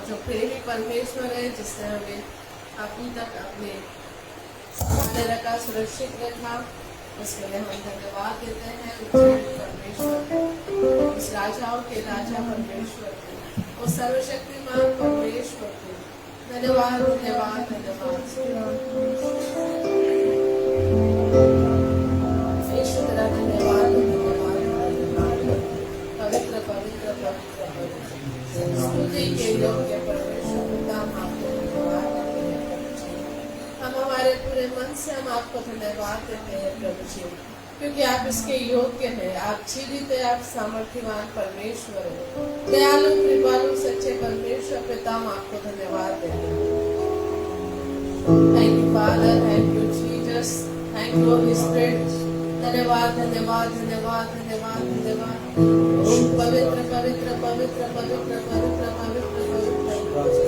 जो प्रेमी परमेश्वर है जिसने हमें अभी तक अपने सामने रखा, सुरक्षित रखा, उसके लिए हम धन्यवाद देते हैं परमेश्वर, उस राजाओं के राजा परमेश्वर को, उस सर्वशक्तिमान परमेश्वर को धन्यवाद धन्यवाद धन्यवाद। तेरा धन्यवाद धन्यवाद धन्यवाद। पवित्र पवित्र पवित्र पवित्र स्तुति के योग्य परमेश्वर पिता, हम आपको धन्यवाद देते हैं प्रभु जी। हम हमारे पूरे मन से हम आपको धन्यवाद देते हैं प्रभु जी, क्योंकि आप इसके योग्य हैं। आप जीवित है, आप सामर्थ्यवान परमेश्वर है, दयालु कृपालु सच्चे परमेश्वर पिता, हम आपको धन्यवाद देते हैं। Thank you father, thank you Jesus, thank you Holi spirit. धन्यवाद धन्यवाद धन्यवाद धन्यवाद धन्यवाद। पवित्र पवित्र पवित्र पवित्र पवित्र पवित्र पवित्र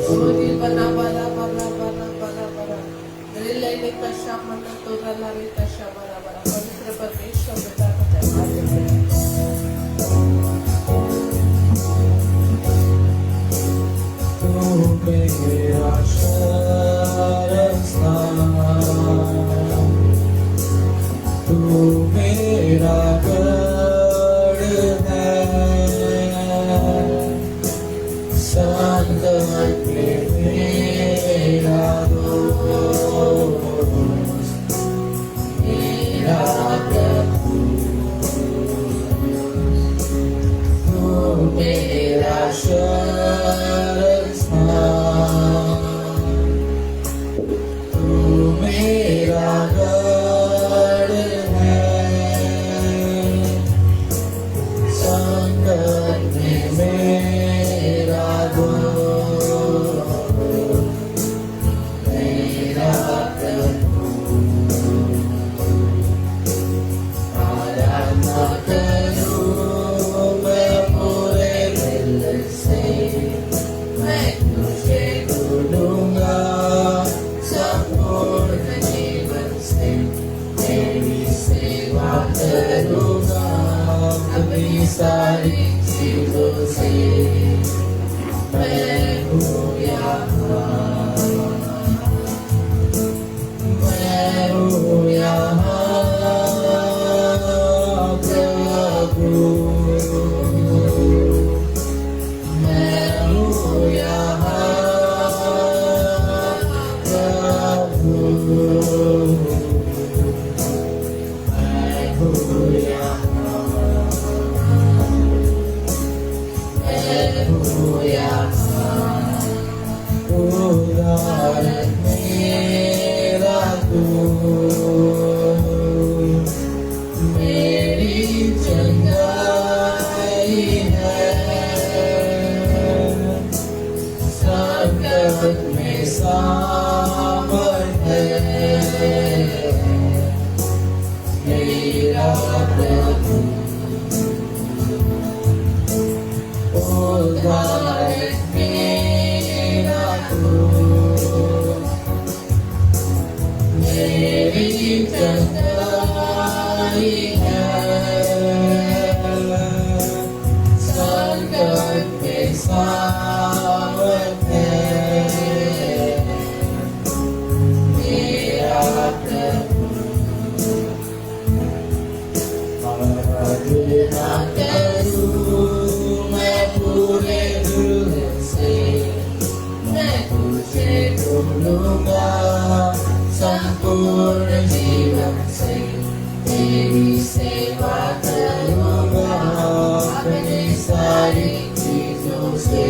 होली बना बना बना बना बना बना रिले कशा मन तो रला रे कशा बना बना। पवित्र परमेश्वर पिता का धन्यवाद देते हैं। तू मेरा गढ़ है, संकट में मेरा दोस्त, मेरा प्रभु। तू मेरा शरण स्थान, तू मेरा सारी चीजों से मैं हूँ यहाँ, मैं हूँ यहाँ प्रभु, मैं हूँ यहाँ प्रभु, मैं हूँ यहाँ। उदाहरण मेरा तू, मेरी चंगाई है, संकट में सामर्थ है मेरा प्रभु। उदाहरण मेरी चंगाई है, संकट में सामर्थ है मेरा प्रभु। आराधना करूं मैं पूरे दिल से, मैं तुझे ढूंढूंगा संपूर्ण जीवन से, तेरी सेवा करूंगा अपनी सारी चीजों से।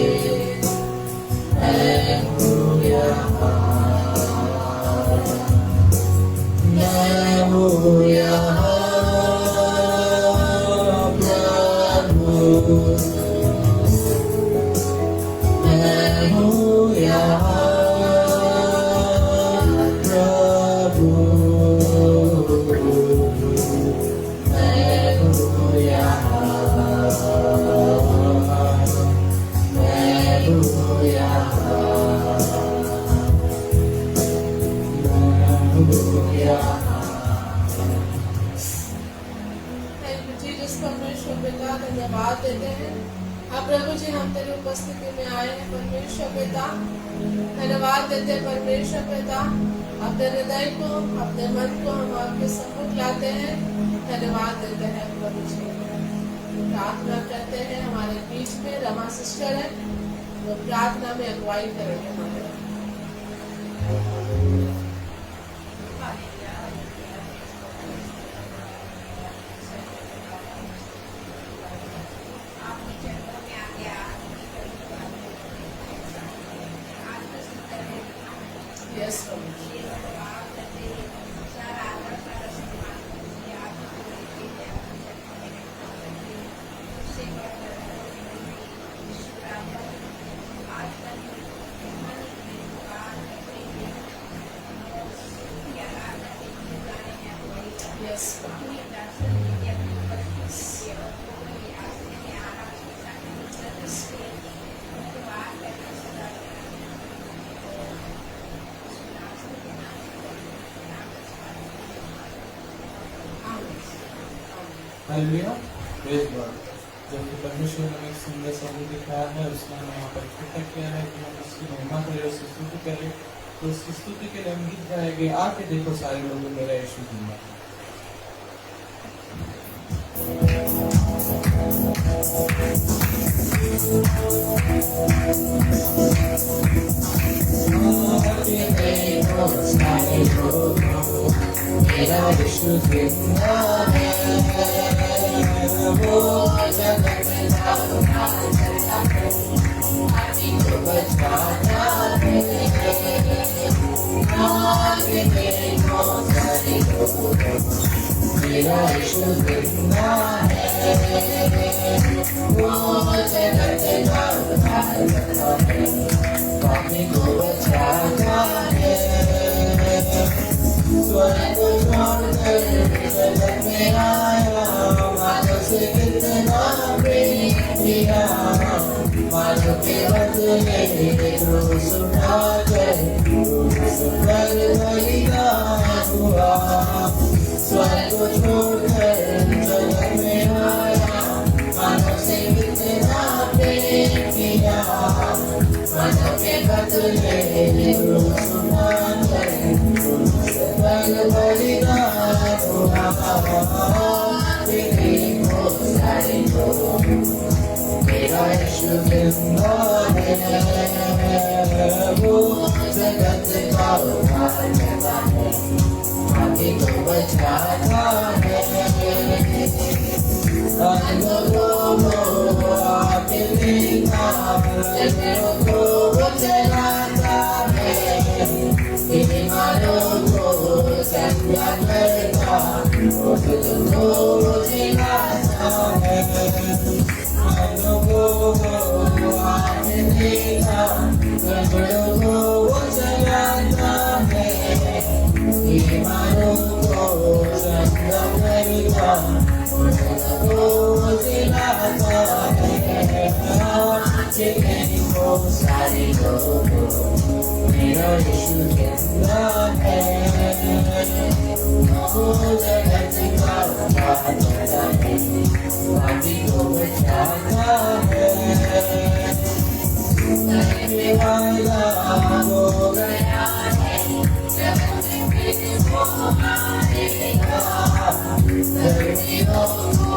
मैं हूँ यहाँ, मैं हूँ यहाँ प्रभु, मैं हूँ यहाँ धन्यवाद देते हैं। अब प्रभु जी हम तेरी उपस्थिति में आए हैं, परमेश्वर पिता, धन्यवाद देते हैं परमेश्वर पिता। अपने हृदय को, अपने मन को हम आपके सम्मुख लाते हैं, धन्यवाद देते हैं प्रभु जी। प्रार्थना करते हैं, हमारे बीच में रमा सिस्टर है, वो प्रार्थना में अगुवाई करेंगे हमारे। यस प्रभु जी। Yes hallelujah, praise God. जब कि परमेश्वर ने हमें एक सुंदर समूह दिखाया है, उसने हमें यहाँ पर इकट्ठा किया है कि हम उसकी महिमा करें, उसकी स्तुति करें। तो उसकी स्तुति के लिए हम गीत गाएंगे। आके देखो सारे लोग, मेरा यीशु जिंदा है। मेरा यीशु जिंदा है, वो जगत का उद्धार करता है, पापी को बचाता है। आगे देखो सारे लोग, मेरा यीशु जिंदा है, वो जगत का उद्धार करता है, पापी को बचाता है। स्वर्ग छोड़कर जगत में आया, मानव से कितना प्रेम किया, मानव के बदले क्रूस उठाकर क्रूस पर बलिदान हुआ। स्वर्ग छोड़कर जगत में आया, मानव से कितना प्रेम किया, मानव के बदले क्रूस उठाकर बलिदान हुआ। देखो सारे लोग, मेरा यीशु जिंदा है, वो जगत का उद्धार करता है, पापी को बचाता है। लोगों आके देखा, को वो चलाता है, बीमारों को चंगा करता, वो जिलाता है। लोगों को आके देखा, गड़बड़ों को वो चलाता है, बीमारों को चंगा करता, वो जिलाता है। देखो सारे लोग, मेरा यीशु जिंदा है, वो जगत का उद्धार करता है, पापी को बचाता है। करने वाला हो गया है, जगत में वो आएगा, धर्मियों को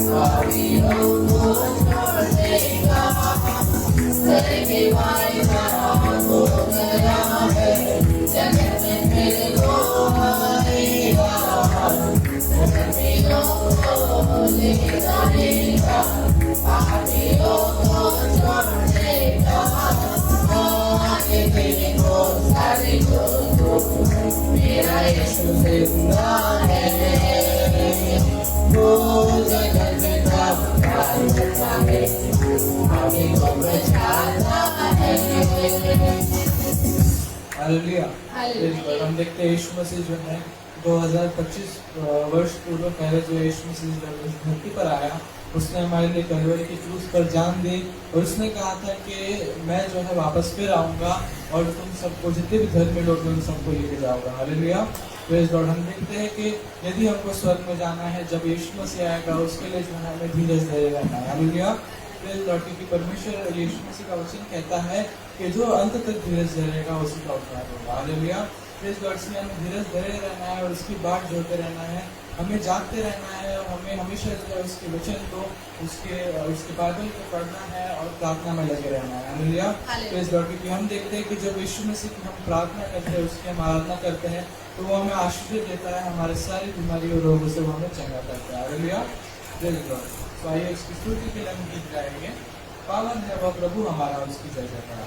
पापियों को छोड़ देगा। करने वाला हो गया है, जगत में वो आएगा, धर्मियों को ले जाएगा, पापियों को छोड़ देगा। आगे देखो सारे लोग, मेरा यीशु जिंदा है, वो जगत का उद्धार करता है, पापी को बचाता है। हालेलुया। हालेलुया। हम देखते हैं यीशु मसीह जो है 2025 वर्ष पूर्व पहले जो यीशु मसीह इस धरती पर आया, उसने हमारे लिए कलवरी की क्रूस पर जान दी और उसने कहा था कि मैं जो है वापस फिर आऊँगा और तुम सबको जितने भी धर्म लोग उन सबको लेके जाऊँगा। हालेलुया। Praise God. हम देखते हैं कि यदि हमको स्वर्ग में जाना है, जब यीशु मसीह आएगा उसके लिए जो है हमें धीरज धैर्य रहना है। हालेलुया। प्रेज लॉर्ड, क्योंकि परमेश्वर यीशु मसीह का वचन कहता है कि जो अंत तक धीरज धरेगा उसी का उद्धार होगा। हालेलुया। प्रेज लॉर्ड, इसलिए हमें धीरज धरे रहना है और उसकी बाट जोते रहना है, हमें जागते रहना है और हमें हमेशा जो है उसके वचन को, उसके बाइबल को पढ़ना है और प्रार्थना में लगे रहना है। हालेलुया। प्रेज लॉर्ड, क्योंकि हम देखते हैं कि जब यीशु मसीह की हम प्रार्थना करते हैं, उसकी हम आराधना करते हैं, तो वो हमें आशीष देता है, हमारे सारी बीमारी और रोगों से वो हमें चंगा करता है। हालेलुया। Praise Lord. तो आइए उसकी स्तुति के लिए हम गीत गाएंगे। पावन है वह प्रभु हमारा, उसकी जय जयकार।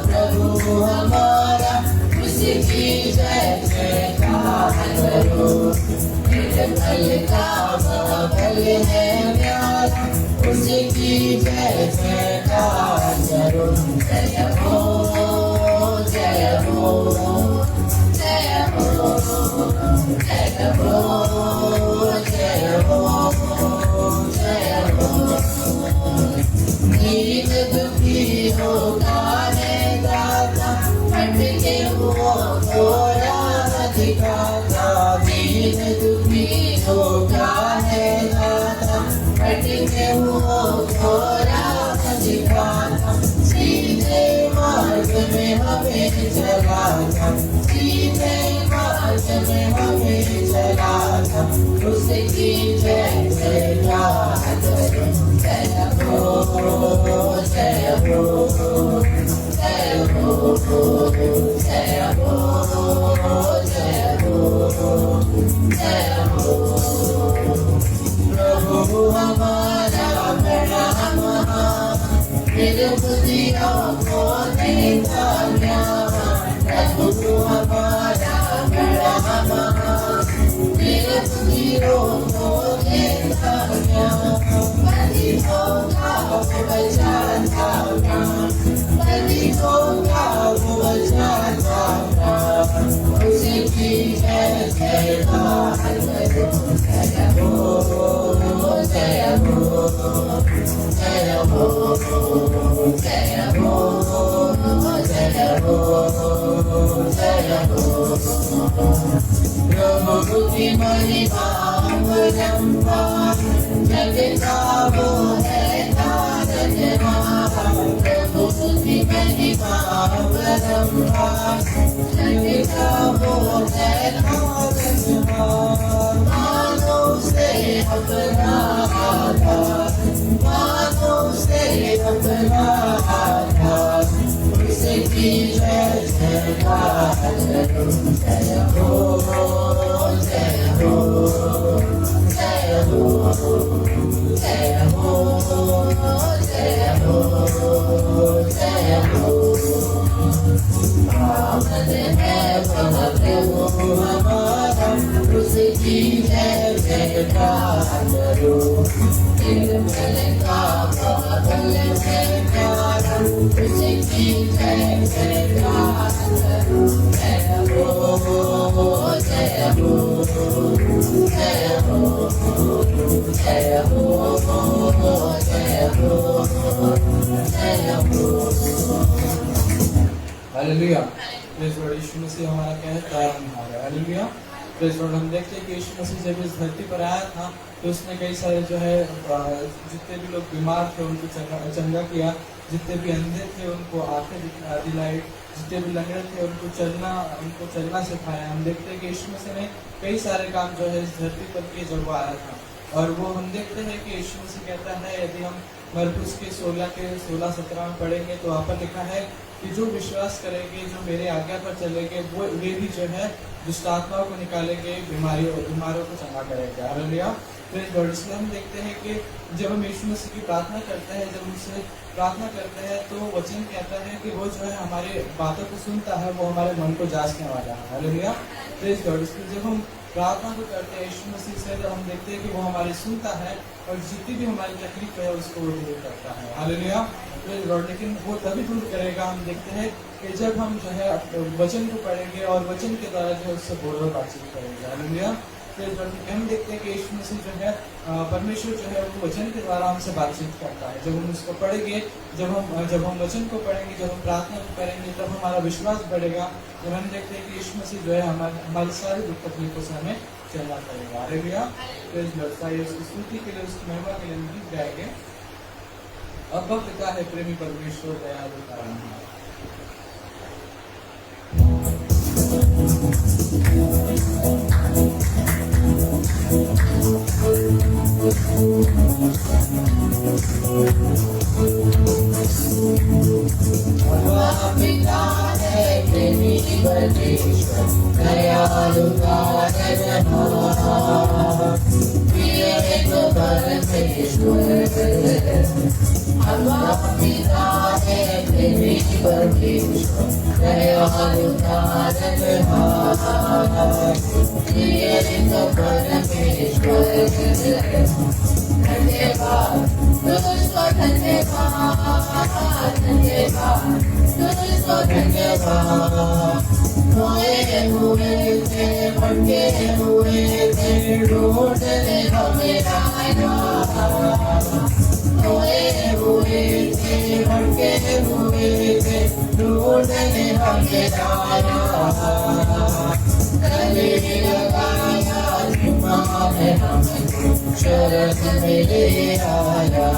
प्रभु हमारा, उसकी जय जयकार करो। निर्बल का बल है न्यारा, उसकी जय जयकार करो। जय हो, जय हो, जय हो, जय हो, जय हो, जय हो। दीन दुखी हो गाने गाता, भटके हुओं को राह दिखाता। दीन दुखी हो गाने गाता, भटके हुओं को राह दिखाता। सीधे मार्ग में हमें चलाता, सीधे मार्ग में हमें चलाता। उसकी जय जयकार करो। जय हो, जय हो, जय हो, जय हो, जय हो, जय हो। प्रभु हमारा बड़ा महान, निर्बुद्धियों को देता ज्ञान। प्रभु हमारा बड़ा महान, निर्बुद्धियों को देता ज्ञान। बलियों का बचाता प्राण, बलियों का बचाता प्राण। उसकी जय जयकार करो। जय हो, जय हो, जय हो, जय हो, जय हो, जय हो। प्रभु की महिमा अपरंपार, जग का वो है तारकहार। प्रभु की महिमा अपरंपार, जग का वो है तारकहार। मानो से अपना आधार, मानो से अपना आधार। उसकी जय जयकार करो। जय हो, जय हो, जय हो, जय हो, जय हो, जय हो। पावन है वह प्रभु हमारा, उसकी जय जयकार करो। निर्मल का बल है प्यारा, उसकी जय जयकार करो। जय हो, जय हो, जय हो, जय हो, जय हो, जय हो। हालेलुया। प्रेज लॉर्ड, यीशु मसीह हमारा क्या है? तारनहार है। हालेलुया। प्रेज लॉर्ड, हम देखते हैं कि यीशु मसीह जब इस धरती पर आया था तो उसने कई सारे जो है जितने भी लोग बीमार थे उनको चंगा किया, जितने भी अंधे थे उनको आंखें दिलाई, जितने भी लंगड़े थे उनको चलना सिखाया। हम देखते हैं कि यीशु मसीह ने कई सारे काम जो है इस धरती पर किए जब वो आया था। और वो हम देखते हैं कि यीशु मसीह कहता है, यदि हम मरकुस के 16-17 में पढ़ेंगे तो वहाँ पर लिखा है कि जो विश्वास करेंगे, जो मेरे आज्ञा पर चलेंगे, वे भी जो है दुष्ट आत्माओं को निकालेंगे, बीमारों को चंगा करेंगे। हालेलुया। प्रेज लॉर्ड, इसलिए हम देखते हैं कि जब हम यीशु मसीह की प्रार्थना करते हैं, जब उनसे प्रार्थना करते हैं तो वचन कहता है कि वो जो है हमारे बातों को सुनता है, वो हमारे मन को जांचने वाला है। हालेलुया। प्रेज लॉर्ड, इसलिए जब हम प्रार्थना को करते हैं यीशु मसीह से, जब हम देखते हैं कि वो हमारी सुनता है और जितनी भी हमारी तकलीफ है उसको वो दूर करता है। हालेलुया। प्रेज लॉर्ड, लेकिन वो तभी दूर करेगा, हम देखते हैं कि जब हम जो है वचन को पढ़ेंगे और वचन के द्वारा जो है उससे बोल बातचीत करेंगे। हालेलुया। हम देखते हैं कि यीशु मसीह जो है परमेश्वर जो है वो वचन के द्वारा हमसे बातचीत करता है। जब हम उसको पढ़ेंगे, जब हम वचन को पढ़ेंगे, जब हम प्रार्थना करेंगे, तब हमारा विश्वास बढ़ेगा। जब हम देखते हैं कि यीशु मसीह जो है हमारी सारी दुख तकलीफों से हमें चलना पड़ेगा। हालेलुया। उसकी स्तुति के लिए, उसकी महिमा के लिए गीत गाएंगे। अब पिता है प्रेमी परमेश्वर दयालु तारणहार। पिता है प्रेमी परमेश्वर दयालु तारणहार, प्रिय एक परमेश्वर। पिता है प्रेमी परमेश्वर दयालु तारणहार, प्रिय एक परमेश्वर। धन्यवाद तुझको, धन्यवाद, धन्यवाद तुझको, धन्यवाद। रोए हुए थे, भटके हुए थे, ढूंढने हमें आया। रोए हुए थे, भटके हुए थे, ढूंढने हमें आया। गले लगाया, झुमा है हमको, शरण में ले आया।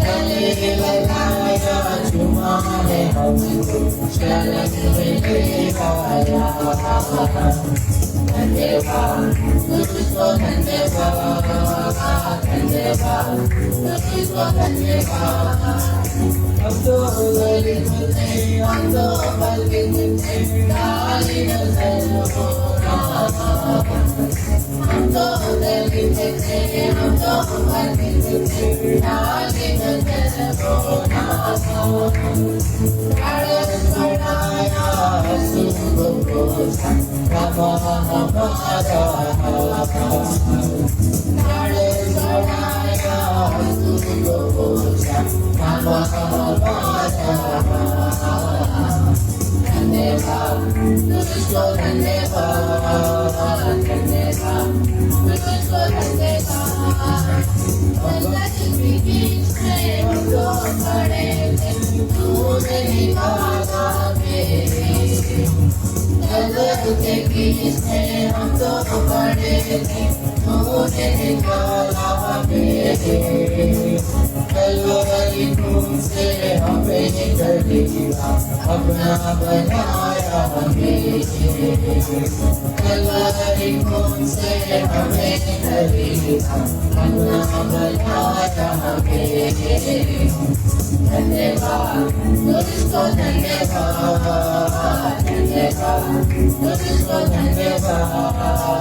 गले लगाया, झुमा है हमको, शरण में ले आया। धन्यवाद तुझको, धन्यवाद, धन्यवाद तुझको, धन्यवाद। हम तो दलित थे, हम तो बलवित थे, डाली नजर हो रहा। हम तो दलित थे, हम तो बलवित थे, डाली नजर हो रहा। बढ़ाया सुबह को हमारा, बढ़ाया सुबह को धन्यवाद तुझको, धन्यवाद, धन्यवाद तुझको, धन्यवाद। जगत के बीच में हम तो खड़े थे, तूने निकाला मेरे। जगत के बीच में हम तो खड़े थे, तूने निकाला मेरे। कलवरी खून से हमें खरीदा, अपना बनाया हमें। कलवरी खून से हमें खरीदा, अपना बनाया हमें। धन्यवाद तुझको, धन्यवाद, धन्यवाद तुझको, धन्यवाद।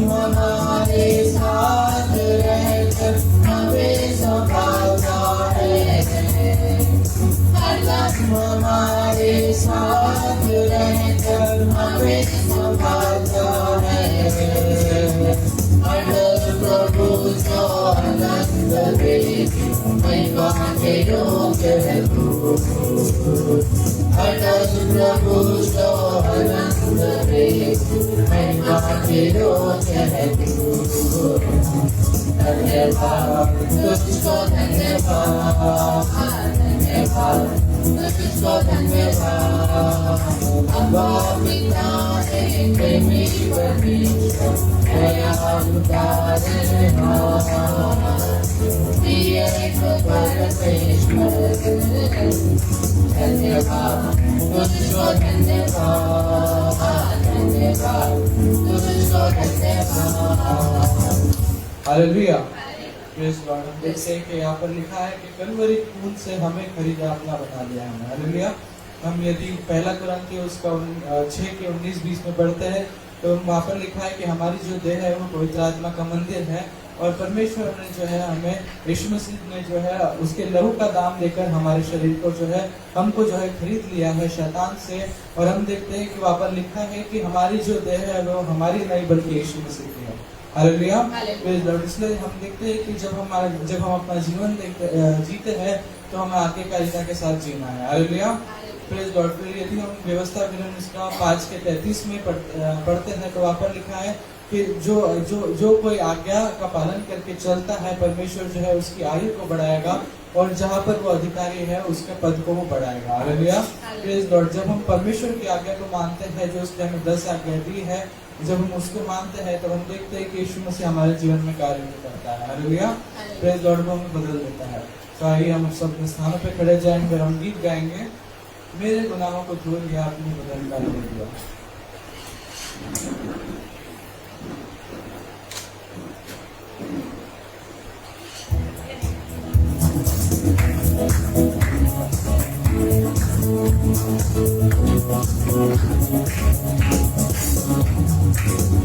हमारे साथ रहकर हमें संभालता है। हमारे साथ रहकर हमें संभालता है। अनंत प्रभु जो आनंद दे, महिमा के योग्य है तू। अनंत प्रभु जो आनंद दे, महिमा के योग्य है तू। धन्यवाद तुझको, धन्यवाद, धन्यवाद तुझको, धन्यवाद। अब्बा पिता है प्रेमी परमेश्वर दयालु तारणहार, प्रिय एक परमेश्वर। धन्यवाद तुझको, धन्यवाद, धन्यवाद तुझको, धन्यवाद। हालेलुया। Praise God. हम देखते हैं कि यहाँ पर लिखा है कि कलवरी खून से हमें खरीदा, अपना बना लिया है। हालेलुया। हम यदि पहला कुरान्थियों उसका 6 के 19-20 में पढ़ते हैं तो वहाँ पर लिखा है कि हमारी जो देह है वो पवित्र आत्मा का मंदिर है, और परमेश्वर ने जो है हमें, यीशु मसीह ने जो है उसके लहू का दाम देकर हमारे शरीर को जो है, हमको जो है खरीद लिया है शैतान से। और हम देखते हैं कि वहाँ पर लिखा है कि हमारी जो देह है वो हमारी नहीं बल्कि यीशु मसीह की है। हालेलुया। इसलिए हम देखते हैं कि जब हम अपना जीवन जीते हैं तो हमें आगे का के साथ जीना है। हालेलुया। Praise God. फिर यदि हम व्यवस्था विवरण इसका 5:33 में पढ़ते हैं तो वहाँ पर लिखा है कि जो कोई आज्ञा का पालन करके चलता है, परमेश्वर जो है उसकी आयु को बढ़ाएगा और जहाँ पर वो अधिकारी है उसके पद को वो बढ़ाएगा। Hallelujah, praise God. जब हम परमेश्वर की आज्ञा को मानते हैं, जो उसने हमें 10 आज्ञा दी है, जब हम उसको मानते हैं तो हम देखते हैं कि यीशु मसीह हमारे जीवन में कार्य करता है। हालेलुया, प्रेज गॉड, वो हमें बदल देता है। तो आइए हम सब अपने स्थानों पे खड़े जाएंगे और हम गीत गाएंगे, मेरे गुनाहों को धो लिया आपने बदल कर दिया।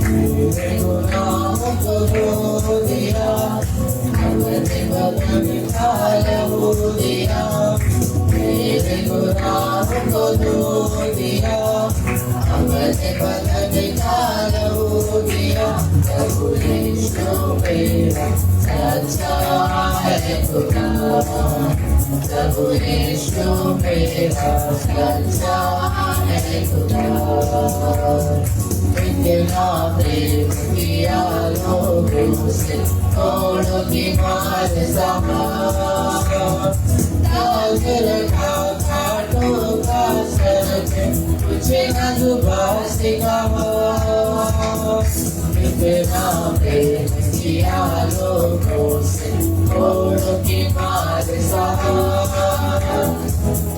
मेरे गुनाहों को धो दिया, अपने बदन लहू दिया। मेरे गुनाहों को धो दिया, अपने बदन लहू दिया। प्रभु यीशु मेरा सच्चा है खुदा, प्रभु यीशु मेरा सच्चा है खुदा। इतना प्रेम किया लोगों से, थोड़ों की मार समा। दाग रखा घाटों का सर पे, मुझे न जुबान से कहा। इतना प्रेम किया लोगों से, थोड़ों की मार सहा।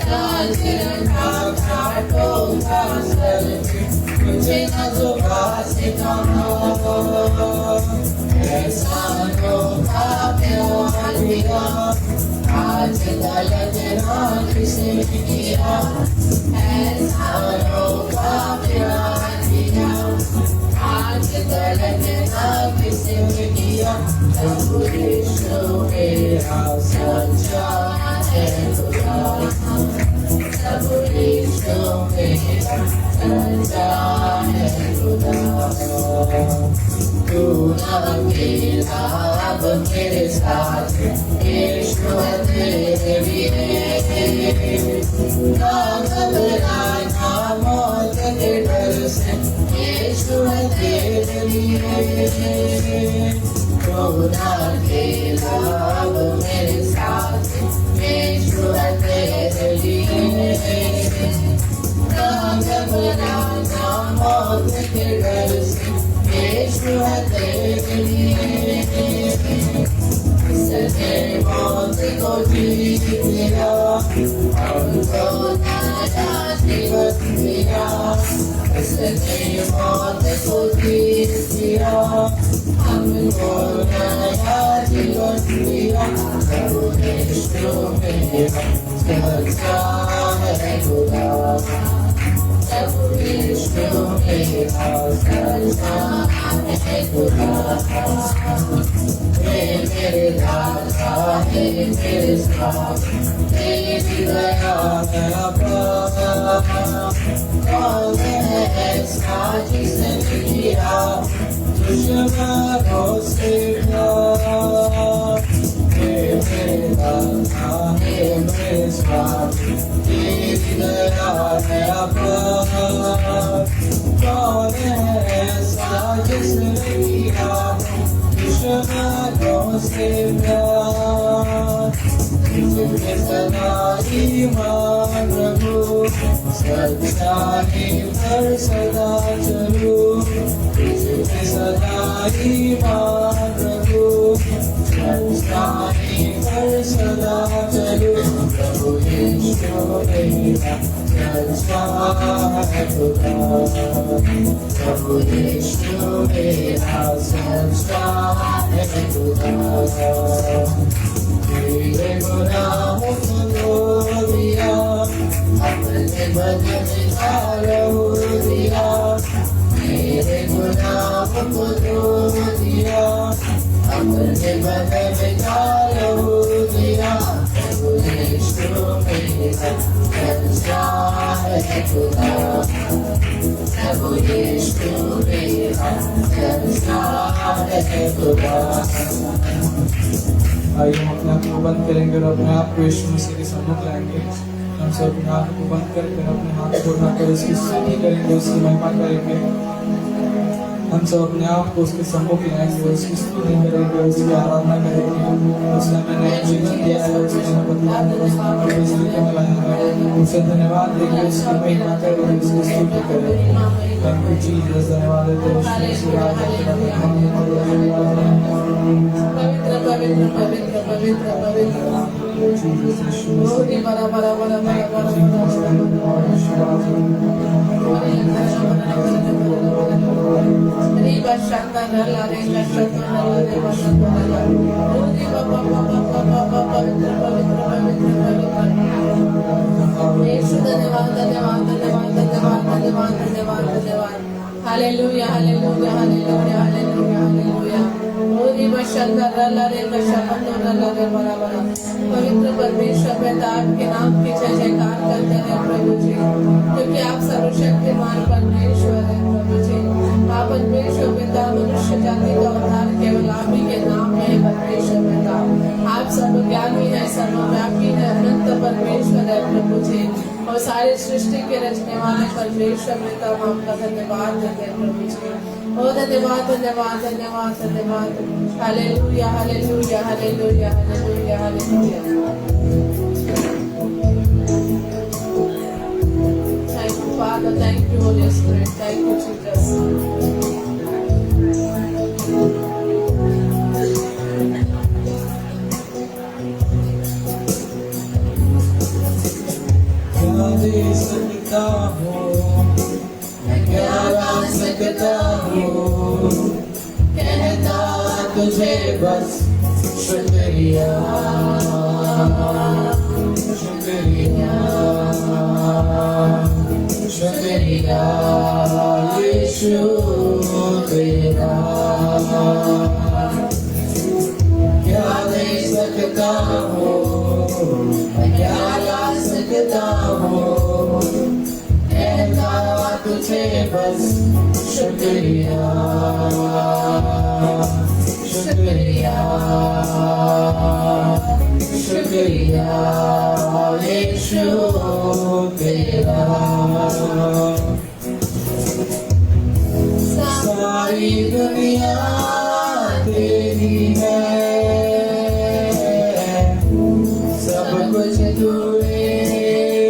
दाग रखा घाटों का सर पे, मुझे न जुबान से कहा। एहसानों का प्यार दिया, आज गलत ना किसी किया। एहसानों का प्यार दिया, आज गलत ना किसी किया। प्रभु यीशु मेरा सच्चा है खुदा, प्रभु यीशु मेरा सच्चा है खुदा। तू न मिला अब मेरे साथ, यीशु तेरे लिए। ना घबराना मौत के डर से, यीशु तेरे लिए। तू न मिला अब मेरे साथ, यीशु तेरे लिए। ना घबराना मौत के डर से, यीशु तेरे लिए। इसने मौत को जीत लिया, हमको नया जीवन दिया। इसने मौत को जीत लिया, हमको नया जीवन दिया। प्रभु यीशु मेरा सच्चा है खुदा, प्रभु यीशु मेरा सच्चा है खुदा। मेरे दाता है मेरे साथ, तेरी दया मेरा प्यार। कौन है ऐसा जिसने किया दुश्मनों से प्यार। मेरे दाता है मेरे साथ, तेरी दया मेरा प्यार। कौन है ऐसा जिसने किया दुश्मनों से प्यार। तुझे सदा ईमान रखूं, सच्चाई पर सदा चलूं। तुझे सदा ईमान रखूं, सच्चाई पर सदा चलूं। प्रभु यीशु मेरा सच्चा है खुदा, प्रभु यीशु मेरा सच्चा है खुदा। मेरे गुनाहों को धो दिया, अपने बदन लहू दिया। मेरे गुनाहों को धो दिया, अपने बदन लहू दिया। प्रभु यीशु मेरा सच्चा है खुदा, प्रभु यीशु मेरा सच्चा है खुदा। आइए हम अपने आप को बंद करेंगे और अपने आप को यीशु मसीह के सम्मुख लाएंगे। हम सब अपने हाथ को बंद करके अपने हाथ को उठाकर उसकी स्तुति करेंगे, उसकी महिमा करेंगे। हम सब अपने आप को उसके सम्मुख लाएंगे, उसकी स्तुति करेंगे, उसकी आराधना करेंगे। उसने हमें नया जीवन दिया है, उसने हमें बदलाव में लाया है, उसे धन्यवाद देंगे, उसकी महिमा करेंगे, उसकी स्तुति करेंगे। Thank you, Jesus. धन्यवाद देते हैं, पवित्र पवित्र पवित्र पवित्र पवित्र बहुत ही बड़ा बड़ा बड़ा बड़ा बड़ा Riba shaka nala renga shaka nala reba shaka nala Rudi baba baba baba baba pavitra pavitra pavitra pavitra Yesu धन्यवाद धन्यवाद धन्यवाद धन्यवाद धन्यवाद धन्यवाद धन्यवाद hallelujah hallelujah hallelujah hallelujah hallelujah Rudi bashaka nala renga shaka nala reba baba पवित्र परमेश्वर पिता आपके नाम की जय जयकार करते हैं प्रभु जी, क्योंकि आप सर्वशक्तिमान परमेश्वर हैं प्रभु जी। आप परमेश्वर पिता मनुष्य जाति का उद्धार केवल आप ही के नाम में है परमेश्वर पिता। आप सर्वज्ञानी है, सर्वव्यापी है, अनंत परमेश्वर है प्रभु जी, और सारी सृष्टि के रचने वाले परमेश्वर पिता हम आपका धन्यवाद देते हैं प्रभु जी। ओ धन्यवाद धन्यवाद धन्यवाद धन्यवाद hallelujah hallelujah hallelujah hallelujah hallelujah. Thank you Father, thank you Holy Spirit, thank you Jesus. क्या दे सकता हूँ, मैं क्या गा सकता हूँ, कहता तुझे बस शुक्रिया शुक्रिया शुक्रिया यीशु तेरा। क्या दे सकता हूँ, मैं क्या गा सकता हूँ, कहता तुझे बस शुक्रिया शुक्रिया शुक्रिया यीशु तेरा। सारी दुनिया तेरी है, सब कुछ तूने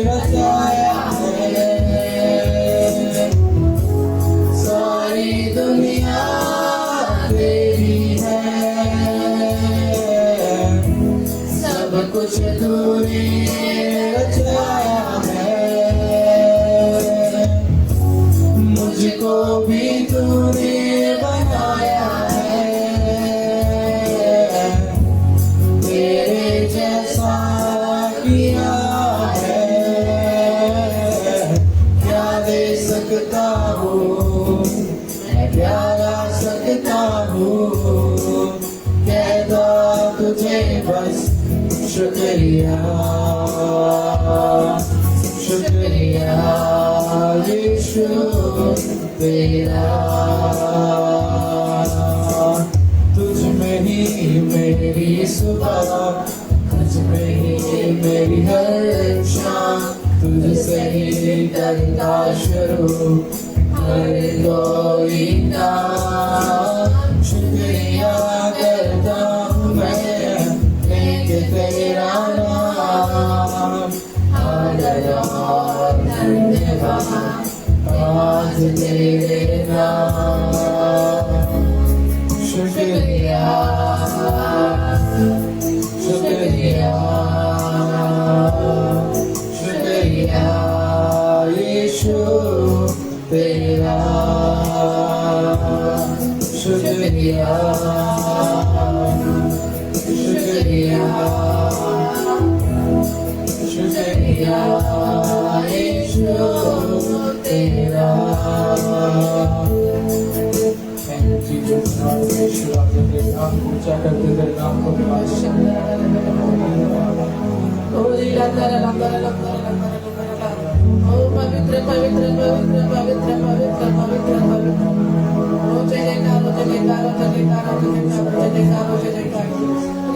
रचाया है। सारी दुनिया तेरी है, सब कुछ तूने रचाया है। मुझको भी तूने बनाया है, तेरे जैसा किया है। क्या दे सकता हूँ, मैं क्या गा सकता हूँ, कहता तुझे बस शुक्रिया शुक्रिया यीशु तेरा। तुझ में ही मेरी सुबह, तुझ में ही मेरी हर शाम, तुझसे ही करता शुरू हर कोई काम। शुक्रिया करता हूँ मैं लेके तेरा नाम, आदर और धन्यवाद आज तेरे नाम। शुक्रिया शुक्रिया शुक्रिया यीशु तेरा। शुक्रिया शुक्रिया शुक्रिया यीशु तेरा। Thank you Jesus, यीशु आप तेरे नाम को ऊंचा करते तेरे नाम को पवित्र पवित्र पवित्र पवित्र पवित्र पवित्र पवित्र ओ जय जयकार जय जयकार जय जयकार जय जयकार जय जयकार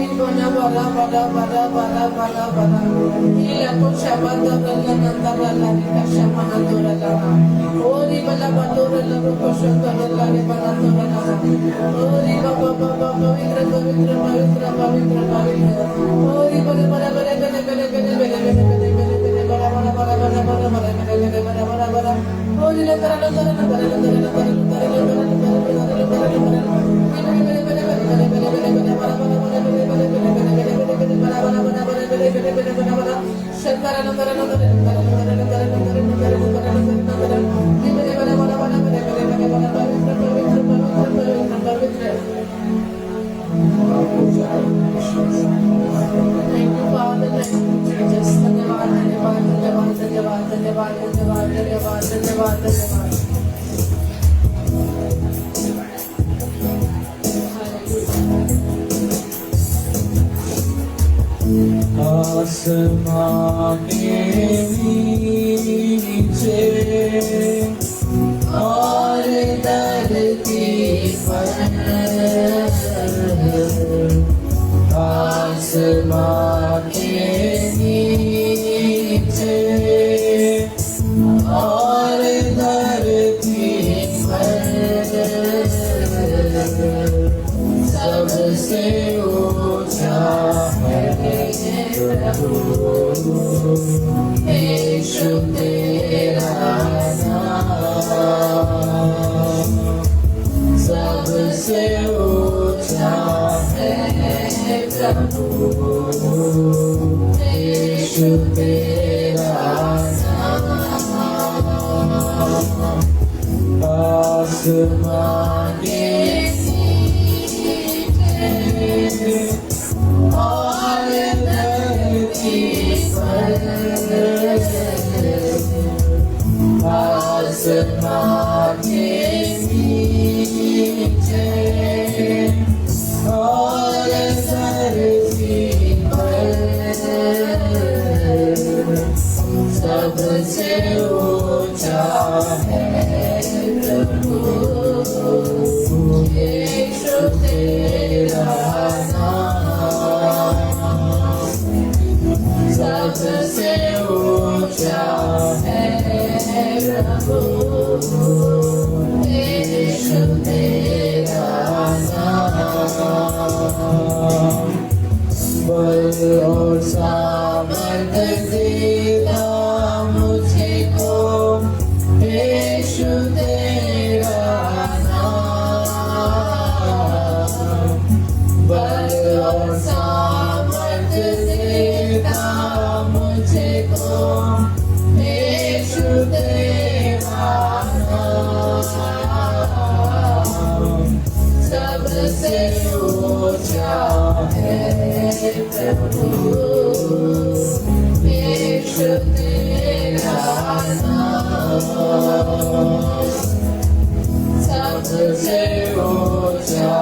bana bala bala bala bala bala bala. Ila ko shabada bala nandara la nika shamana dora la. Ori bala badora la ko shandara la ne bala dora la. Ori baba baba pavitra pavitra pavitra pavitra pavitra. Ori bala bala bala bala bala bala bala bala bala bala bala bala bala bala bala bala bala bala bala. Ori la tara la tara la tara la tara la tara la tara la tara la tara la tara la tara. आसमां के नीचे और धरती पर आसमां के नीचे और धरती पर सबसे ऊंचा है यीशु तेरा नाम सबसे ऊंचा है प्रभु यीशु तेरा नाम आसमां के नीचे और धरती पर आसमां के नीचे और धरती पर सबसे ऊंचा है प्रभु यीशु तेरा सबसे ऊंचा है प्रभु यीशु तेरा नाम बल और सामर्थ देता मुझे को यीशु तेरा नाम बल और सामर्थ देता मुझे को यीशु तेरा नाम सबसे ऊंचा है प्रभु यीशु तेरा नाम सबसे ऊंचा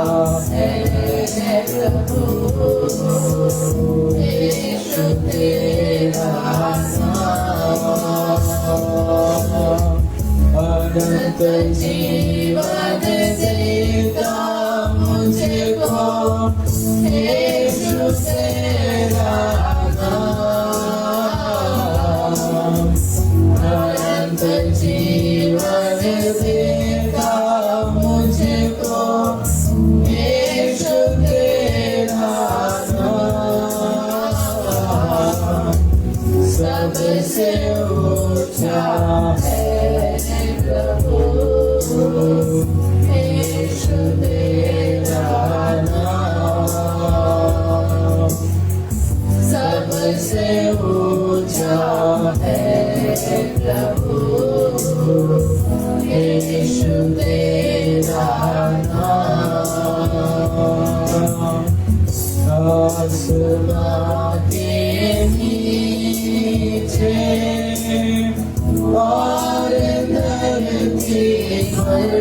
है प्रभु यीशु तेरा नाम अनंत जीवन देता मुझे को यीशु तेरा नाम अनंत जीवन देता मुझे को यीशु तेरा नाम सबसे ऊंचा है प्रभु यीशु तेरा नाम सबसे ऊंचा है प्रभु यीशु तेरा नाम आसमां के नीचे और धरती पर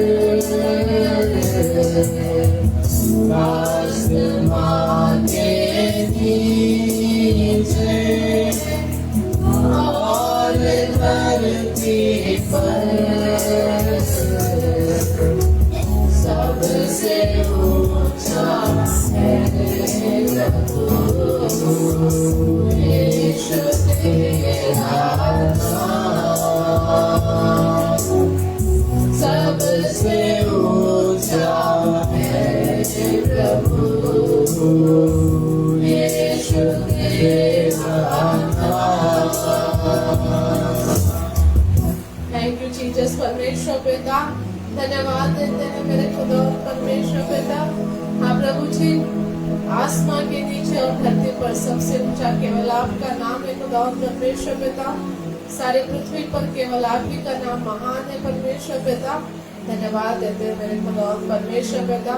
आसमां के नीचे और धरती पर सबसे ऊंचा है थैंक यू जीसस परमेश्वर पिता, धन्यवाद देते हैं मेरे खुदा परमेश्वर पिता। हाँ प्रभु जी, आसमान के नीचे और धरती पर सबसे ऊंचा केवल आपका नाम है खुदा परमेश्वर पिता। सारे पृथ्वी पर केवल आप ही का नाम महान है परमेश्वर पिता। धन्यवाद देते हैं मेरे खुदा परमेश्वर पिता,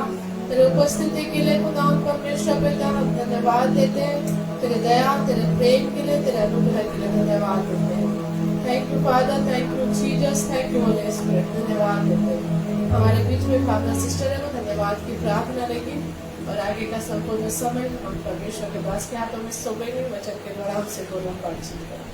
तेरे उपस्थिति के लिए खुदा परमेश्वर पिता। धन्यवाद देते हैं तेरे दया, तेरे प्रेम के लिए, तेरे अनुग्रह के लिए धन्यवाद देते हैं। Thank you father, thank you Jesus, thank you Holi spirit. धन्यवाद देते हैं हमारे बीच में फादर सिस्टर है, वो धन्यवाद की प्रार्थना लेगी और आगे का संपूर्ण समय हम परमेश्वर के पास के हाथों में सौंपेंगे। वचन के द्वारा हमसे बोलना बातचीत करें।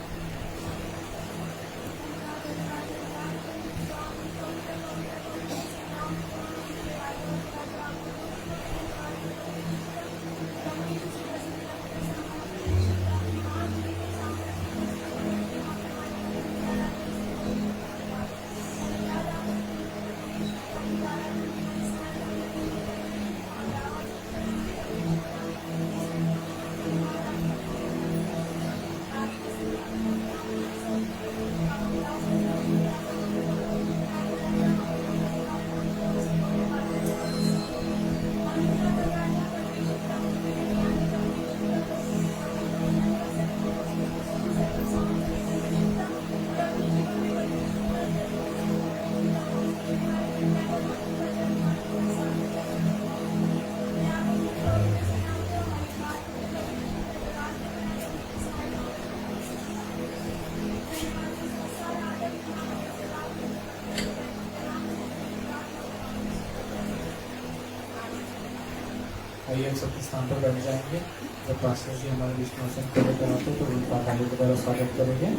आइए हम सबके स्थान पर बैठ जाएंगे। जब पास्टर जी हमारे बीच में वचन कर लेकर आते तो उनका ताली के द्वारा स्वागत करेंगे।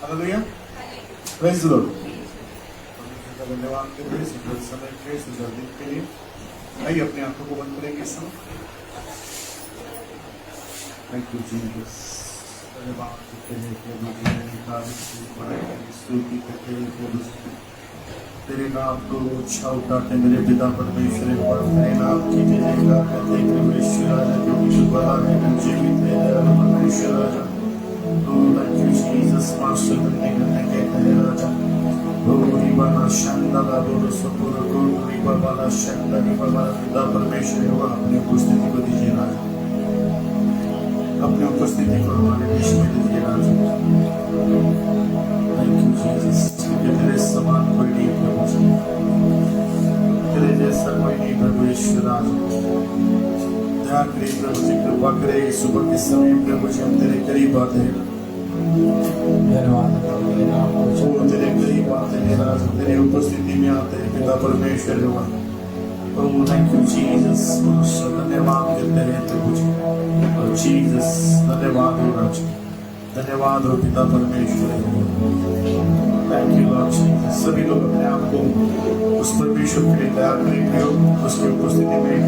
Hallelujah, praise the Lord. धन्यवाद के लिए सुंदर समय के लिए, सुंदर दिन के लिए। आइए अपने आंखों को बंद करेंगे इस समय। Thank you Jesus. धन्यवाद के लिए प्रभु जी, स्तुति करते हैं प्रभु जी। तेरे नाम को अच्छा उठाते मेरे पिता परमेश्वर, तेरे नाम की जयकार करते परमेश्वर राजा, क्योंकि तू बड़ा है, जीवित है परमेश्वर राजा। Thank you, Jesus, Master, Raja. Ribana Shandala, Sopura, Ribala Shanda, Ribala, परमेश्वर अपनी उपस्थिति को दीजिए राजा, अपनी उपस्थिति को हमारे बीच में दीजिए राजा। Thank you, Jesus, क्योंकि तेरे समान कोई नहीं प्रभु, तेरे जैसा कोई नहीं परमेश्वर राजा। दया करे प्रभु जी, कृपा करे सुबह के समय प्रभु जी हम तेरे करीब आते हैं। धन्यवाद तेरे करीब आते हैं राजा, तेरे उपस्थिति में आते हैं पिता परमेश्वर। थैंक यू जीसस, धन्यवाद करते हैं प्रभु जी। और जीसस धन्यवाद हो राजा, धन्यवाद हो पिता परमेश्वर। Thank you Lord Jesus. सभी लोग अपने आप को उस परमेश्वर के लिए तैयार करें, उसकी उपस्थिति में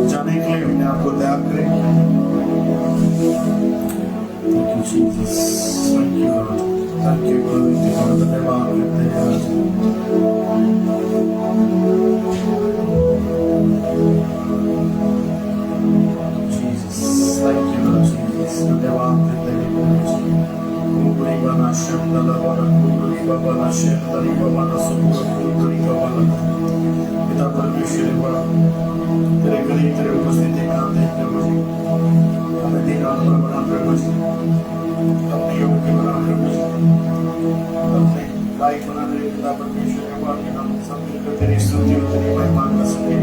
जाने के लिए अपने आप को तैयार करें। Thank you, Jesus. Thank you, Lord. Thank you, Lord. धन्यवाद करते हैं आज। Jesus, thank you, Lord Jesus. धन्यवाद करते हैं। कुबरी बना शंदला बना, कुबरी बना शंदली बना, सुबह कुबरी बना। पिता परमेश्वर बड़ा, तेरे करीब तेरे उपस्थिति में आते हैं प्रभु जी। हमें दीना बना प्रभु जी, अपने योग्य बना प्रभु जी, अपने लायक बना दे पिता परमेश्वर। के नाम सब मिलकर तेरी स्तुति और तेरी महिमा कर सके।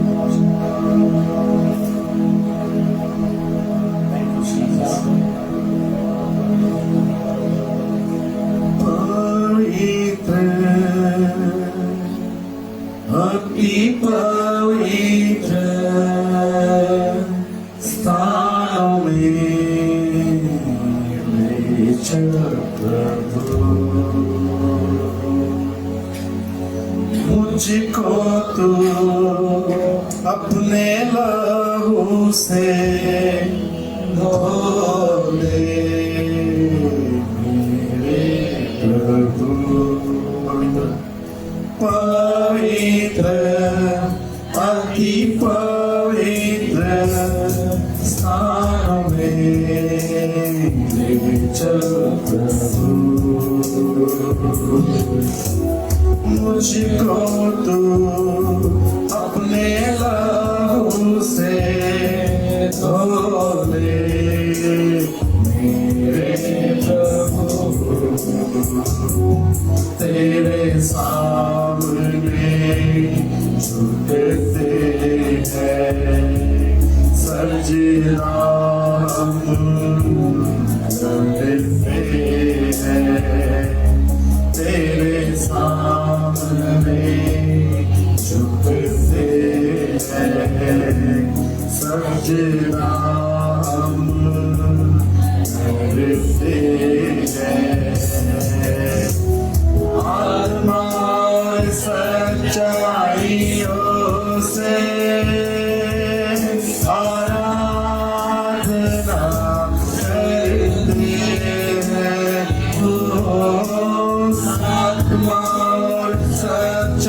Thank you Jesus. अति पवित्र स्थानों में ले चल प्रभु, मुझको तू अपने लहू से धो ले मेरे प्रभु पवित्र अति पवित्र स्थान में ले चल प्रभु मुझको तू अपने लहू से धो ले मेरे प्रभु तेरे सामने झुकते हैं सजदा हम करते हैं तेरे सामने झुकते हैं सजदा हम करते हैं आत्मा सच्चाइयों से आराधना करते हैं आत्मा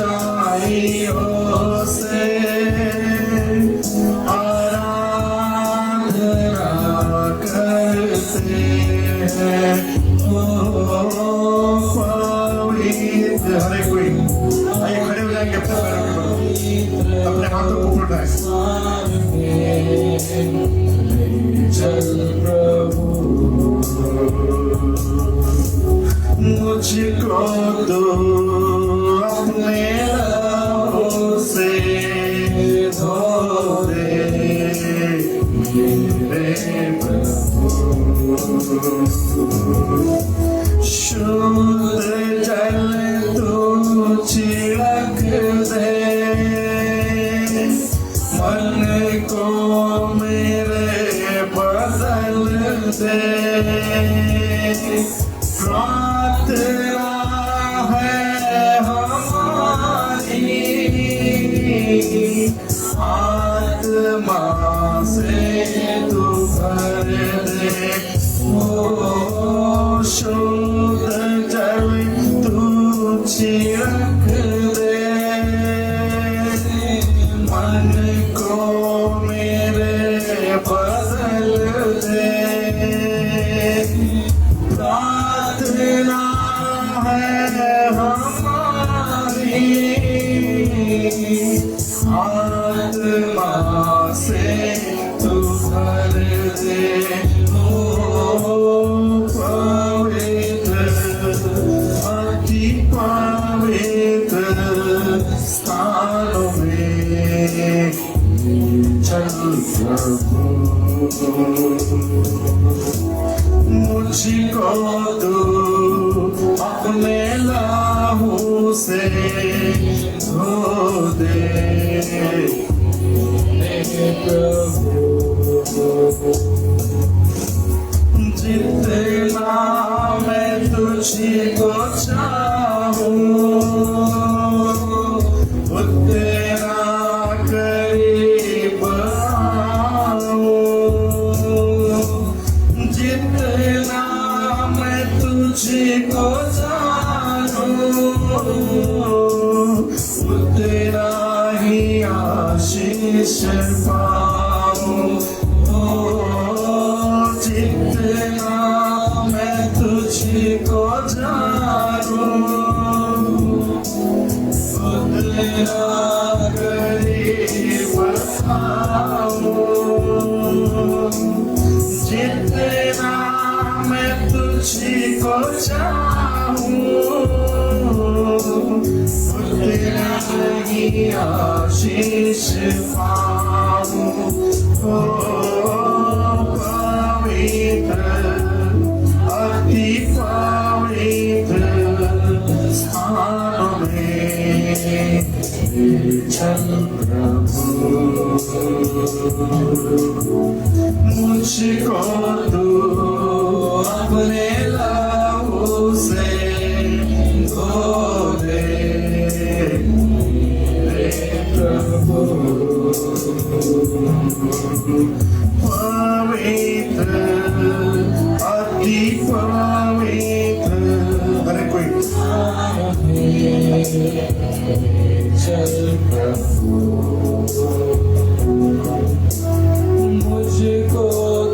सच्चाइयों से आराधना करते हैं पवित्र हर एक कोई आइए खड़े हो जाएंगे अपने हाथों को ऊपर उठाएं चल प्रभु मुझको तो अपने लहू से धो दे मेरे प्रभु शुद्ध जल तू छिड़क दे मन को मेरे बदल दे प्रार्थना है हमारी आत्मा से तू भर दे ओ शुद्ध जल तू छिड़क दे मन को मेरे बदल दे प्रार्थना है हमारी आत्मा से तू भर दे ओ पवित्र अति पवित्र स्थानों में चल प्रभु मुझको तू अपने लहू से धो दे प्रभु जितना मैं तुझको चाहूं उतना करीब आऊं जितना मैं तुझको जानूं उतना ही आशीष पाऊं जितना मैं तुझको जानूं उतना करीब आऊं जितना मैं तुझको चाहूं उतना ही आशीष पाऊं ओ पवित्र अति पवित्र स्थान में चल प्रभु मुझको तू अपने लहू से धो दे चल प्रभु, मुझको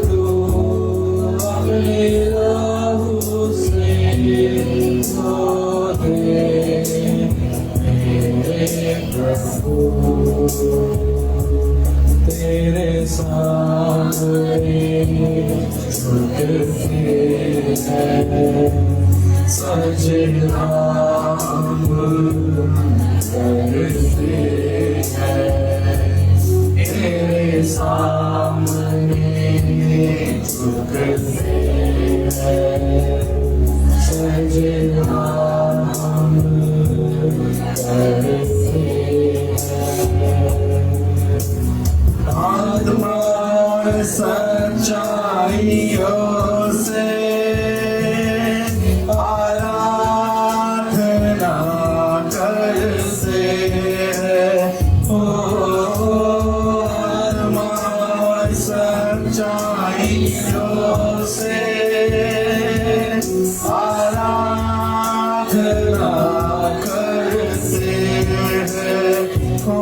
तू अपने लहू से धो दे मेरे प्रभु। तेरे सामने झुकते हैं सजदा हम करते हैं। तेरे सामने झुकते हैं सजदा हम करते हैं। आत्मा और सच्चाइयों से आराधना करते हैं। ओ आत्मा और सच्चाइयों से आराधना करते हैं। ओ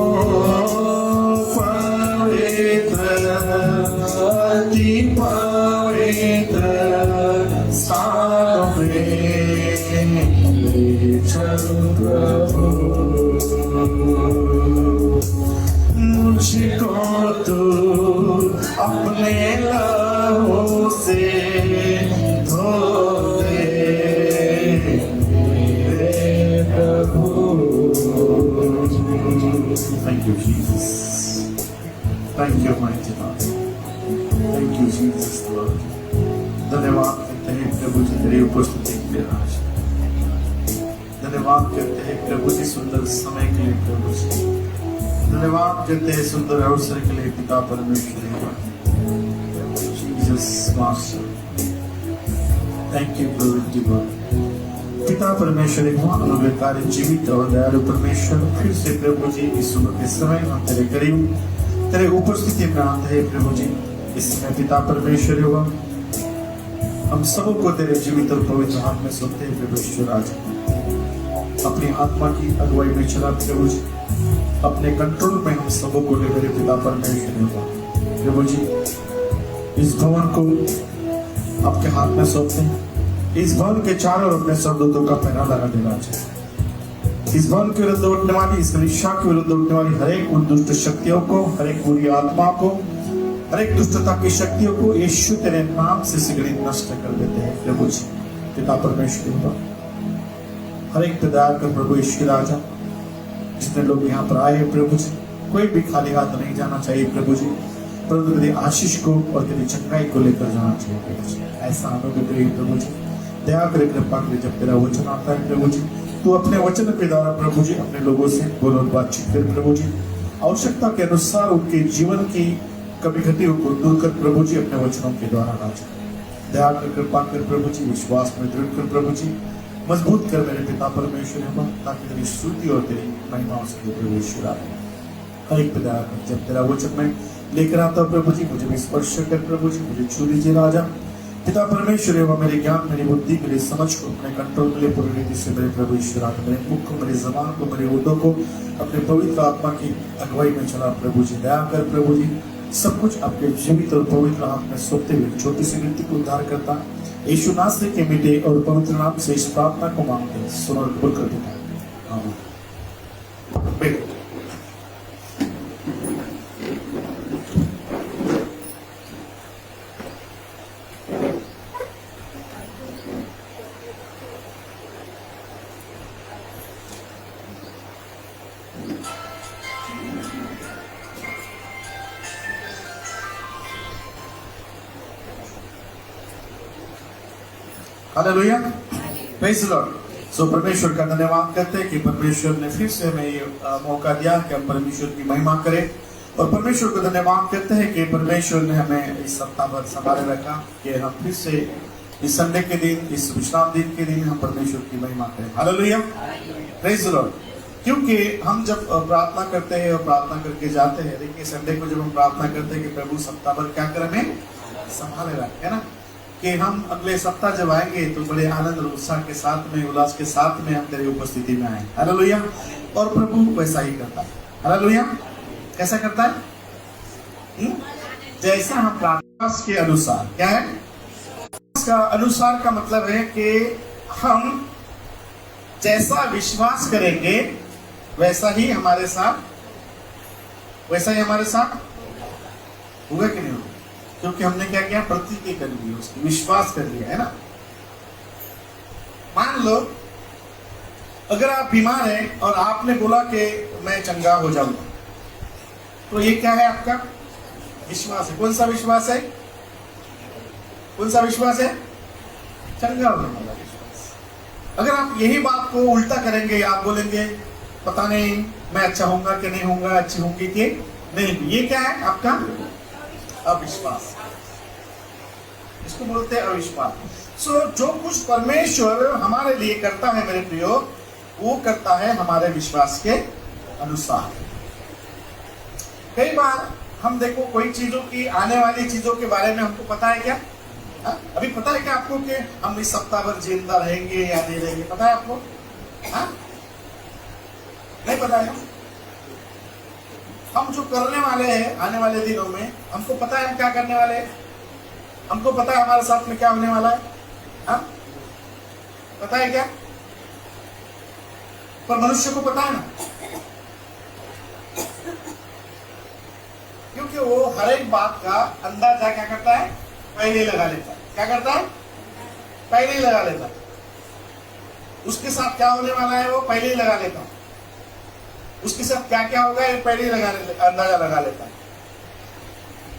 अति पवित्र स्थान में चल प्रभु। मुझको तू अपने लहू से धो दे मेरे प्रभु। Thank you, Jesus. Thank you, mighty God. Thank you, Jesus, Lord. धन्यवाद करते हैं प्रभु जी तेरी उपस्थिति के लिए आज। धन्यवाद करते हैं प्रभु जी सुंदर समय के लिए प्रभु जी। धन्यवाद करते हैं सुंदर अवसर के लिए पिता परमेश्वर। Jesus Master. Thank you, Lord God. पिता परमेश्वर एक महान अनुग्रहकारी जीवित और दयालु परमेश्वर, फिर से प्रभु जी इस सुबह के समय हम तेरे करीब तेरे उपस्थिति में आते हैं प्रभु जी। इस समय पिता परमेश्वर हुआ हम सबको तेरे जीवित और पवित्र हाथ में सौंपते हैं प्रभु ईश्वर। आज अपनी आत्मा की अगुवाई में चला प्रभु जी, अपने कंट्रोल में हम सबको ले मेरे पिता परमेश्वर हुआ प्रभु जी। इस भवन को आपके हाथ में सौंपते हैं। इस भवन के चारों ओर अपने सरदूतों का पहरा लगा देना चाहिए। इस भवन के विरुद्ध उठने वाली, इस कलीसिया के विरुद्ध उठने वाली हर एक उन दुष्ट शक्तियों को, हर एक बुरी आत्मा को, हर एक दुष्टता की शक्तियों को यीशु तेरे नाम से शीघ्र नष्ट कर देते हैं प्रभु जी। पिता परमेश्वर हर एक पे दया कर प्रभु ईश्वर राजा। जितने लोग यहाँ पर आए हैं प्रभु जी, कोई भी खाली हाथ नहीं जाना चाहिए प्रभु जी, परंतु तेरी आशीष को और तेरी चंगाई को लेकर जाना चाहिए प्रभु जी। ऐसा अनुग्रह करिए प्रभु जी, दया करे, कृपा करे। जब तेरा वचन आता है प्रभु जी, तू अपने वचन के द्वारा प्रभु जी अपने लोगों से बोलो, बातचीत कर प्रभु जी। आवश्यकता के अनुसार उनके जीवन की कमी घटियों को दूर कर प्रभु जी अपने वचनों के द्वारा राजा। दया कर, कृपा कर प्रभु जी, विश्वास में दृढ़ कर प्रभु जी, मजबूत कर मेरे पिता परमेश्वर, ताकि तेरी स्तुति और तेरी महिमा हो सके प्रभु ईश्वर। हर एक पे दया कर। जब तेरा वचन में लेकर आता प्रभु जी, मुझे भी स्पर्श कर प्रभु जी, मुझे छू लीजिए राजा। पिता परमेश्वर एवं मेरे ज्ञान, मेरी बुद्धि, मेरी समझ को अपने कंट्रोल में ले पूरी रीति से मेरे प्रभु ईश्वर। मेरे मुख को, मेरी जबान को, मेरे होठों को अपने पवित्र आत्मा की अगुवाई में चला प्रभु जी। दया कर प्रभु जी, सब कुछ आपके जीवित और पवित्र हाथ में सौंपते हुए छोटी सी विनती को उद्धार करता यीशु नासरी के मीठे और पवित्र नाम से इस प्रार्थना को मांगते हैं, सुनो और कबूल कर देता है। आमीन। Hallelujah, praise the Lord. So परमेश्वर का धन्यवाद करते हैं कि परमेश्वर ने फिर से हमें ये मौका दिया कि हम परमेश्वर की महिमा करें, और परमेश्वर को धन्यवाद करते हैं कि परमेश्वर ने हमें इस सप्ताह भर संभाले रखा कि हम फिर से इस संडे के दिन, इस विश्राम दिन के दिन हम परमेश्वर की महिमा करें। Hallelujah, praise the Lord. क्योंकि हम जब प्रार्थना करते हैं और प्रार्थना करके जाते हैं, देखिए संडे को जब हम प्रार्थना करते हैं कि प्रभु सप्ताह भर क्या कर हमें संभाले रखे, है ना। कि हम अगले सप्ताह जब आएंगे तो बड़े आनंद और उत्साह के साथ में, उल्लास के साथ में हम तेरी उपस्थिति में आए। हालेलुया। और प्रभु वैसा ही करता है। हालेलुया। कैसा करता है? जैसा हम प्रार्थना के अनुसार, क्या है का अनुसार का मतलब है कि हम जैसा विश्वास करेंगे वैसा ही हमारे साथ होगा कि नहीं होगा? क्योंकि हमने क्या किया? प्रतिज्ञा कर ली, उसकी विश्वास कर लिया है ना। मान लो अगर आप बीमार हैं और आपने बोला कि मैं चंगा हो जाऊंगा, तो ये क्या है? आपका विश्वास है। कौन सा विश्वास है? कौन सा विश्वास है? चंगा होने वाला विश्वास। अगर आप यही बात को उल्टा करेंगे, आप बोलेंगे पता नहीं मैं अच्छा होऊंगा कि नहीं होऊंगा, अच्छी होंगी कि नहीं, ये क्या है? आपका अविश्वास। इसको बोलते हैं अविश्वास। जो कुछ परमेश्वर हमारे लिए करता है मेरे प्रियो, वो करता है हमारे विश्वास के अनुसार। कई बार हम देखो कोई चीजों की, आने वाली चीजों के बारे में हमको पता है क्या? अभी पता है क्या आपको कि हम इस सप्ताह भर जिंदा रहेंगे या नहीं रहेंगे? पता है आपको? नहीं पता है? हम जो करने वाले हैं आने वाले दिनों में, हमको पता है हम क्या करने वाले हैं? हमको पता है हमारे साथ में क्या होने वाला है? पता है क्या? पर मनुष्य को पता है ना, क्योंकि वो हर एक बात का अंदाजा क्या करता है? पहले ही लगा लेता है। क्या करता है? पहले ही लगा लेता है। उसके साथ क्या होने वाला है वो पहले ही लगा लेता है। उसके साथ क्या क्या होगा ये पहले ही अंदाजा लगा लेता है।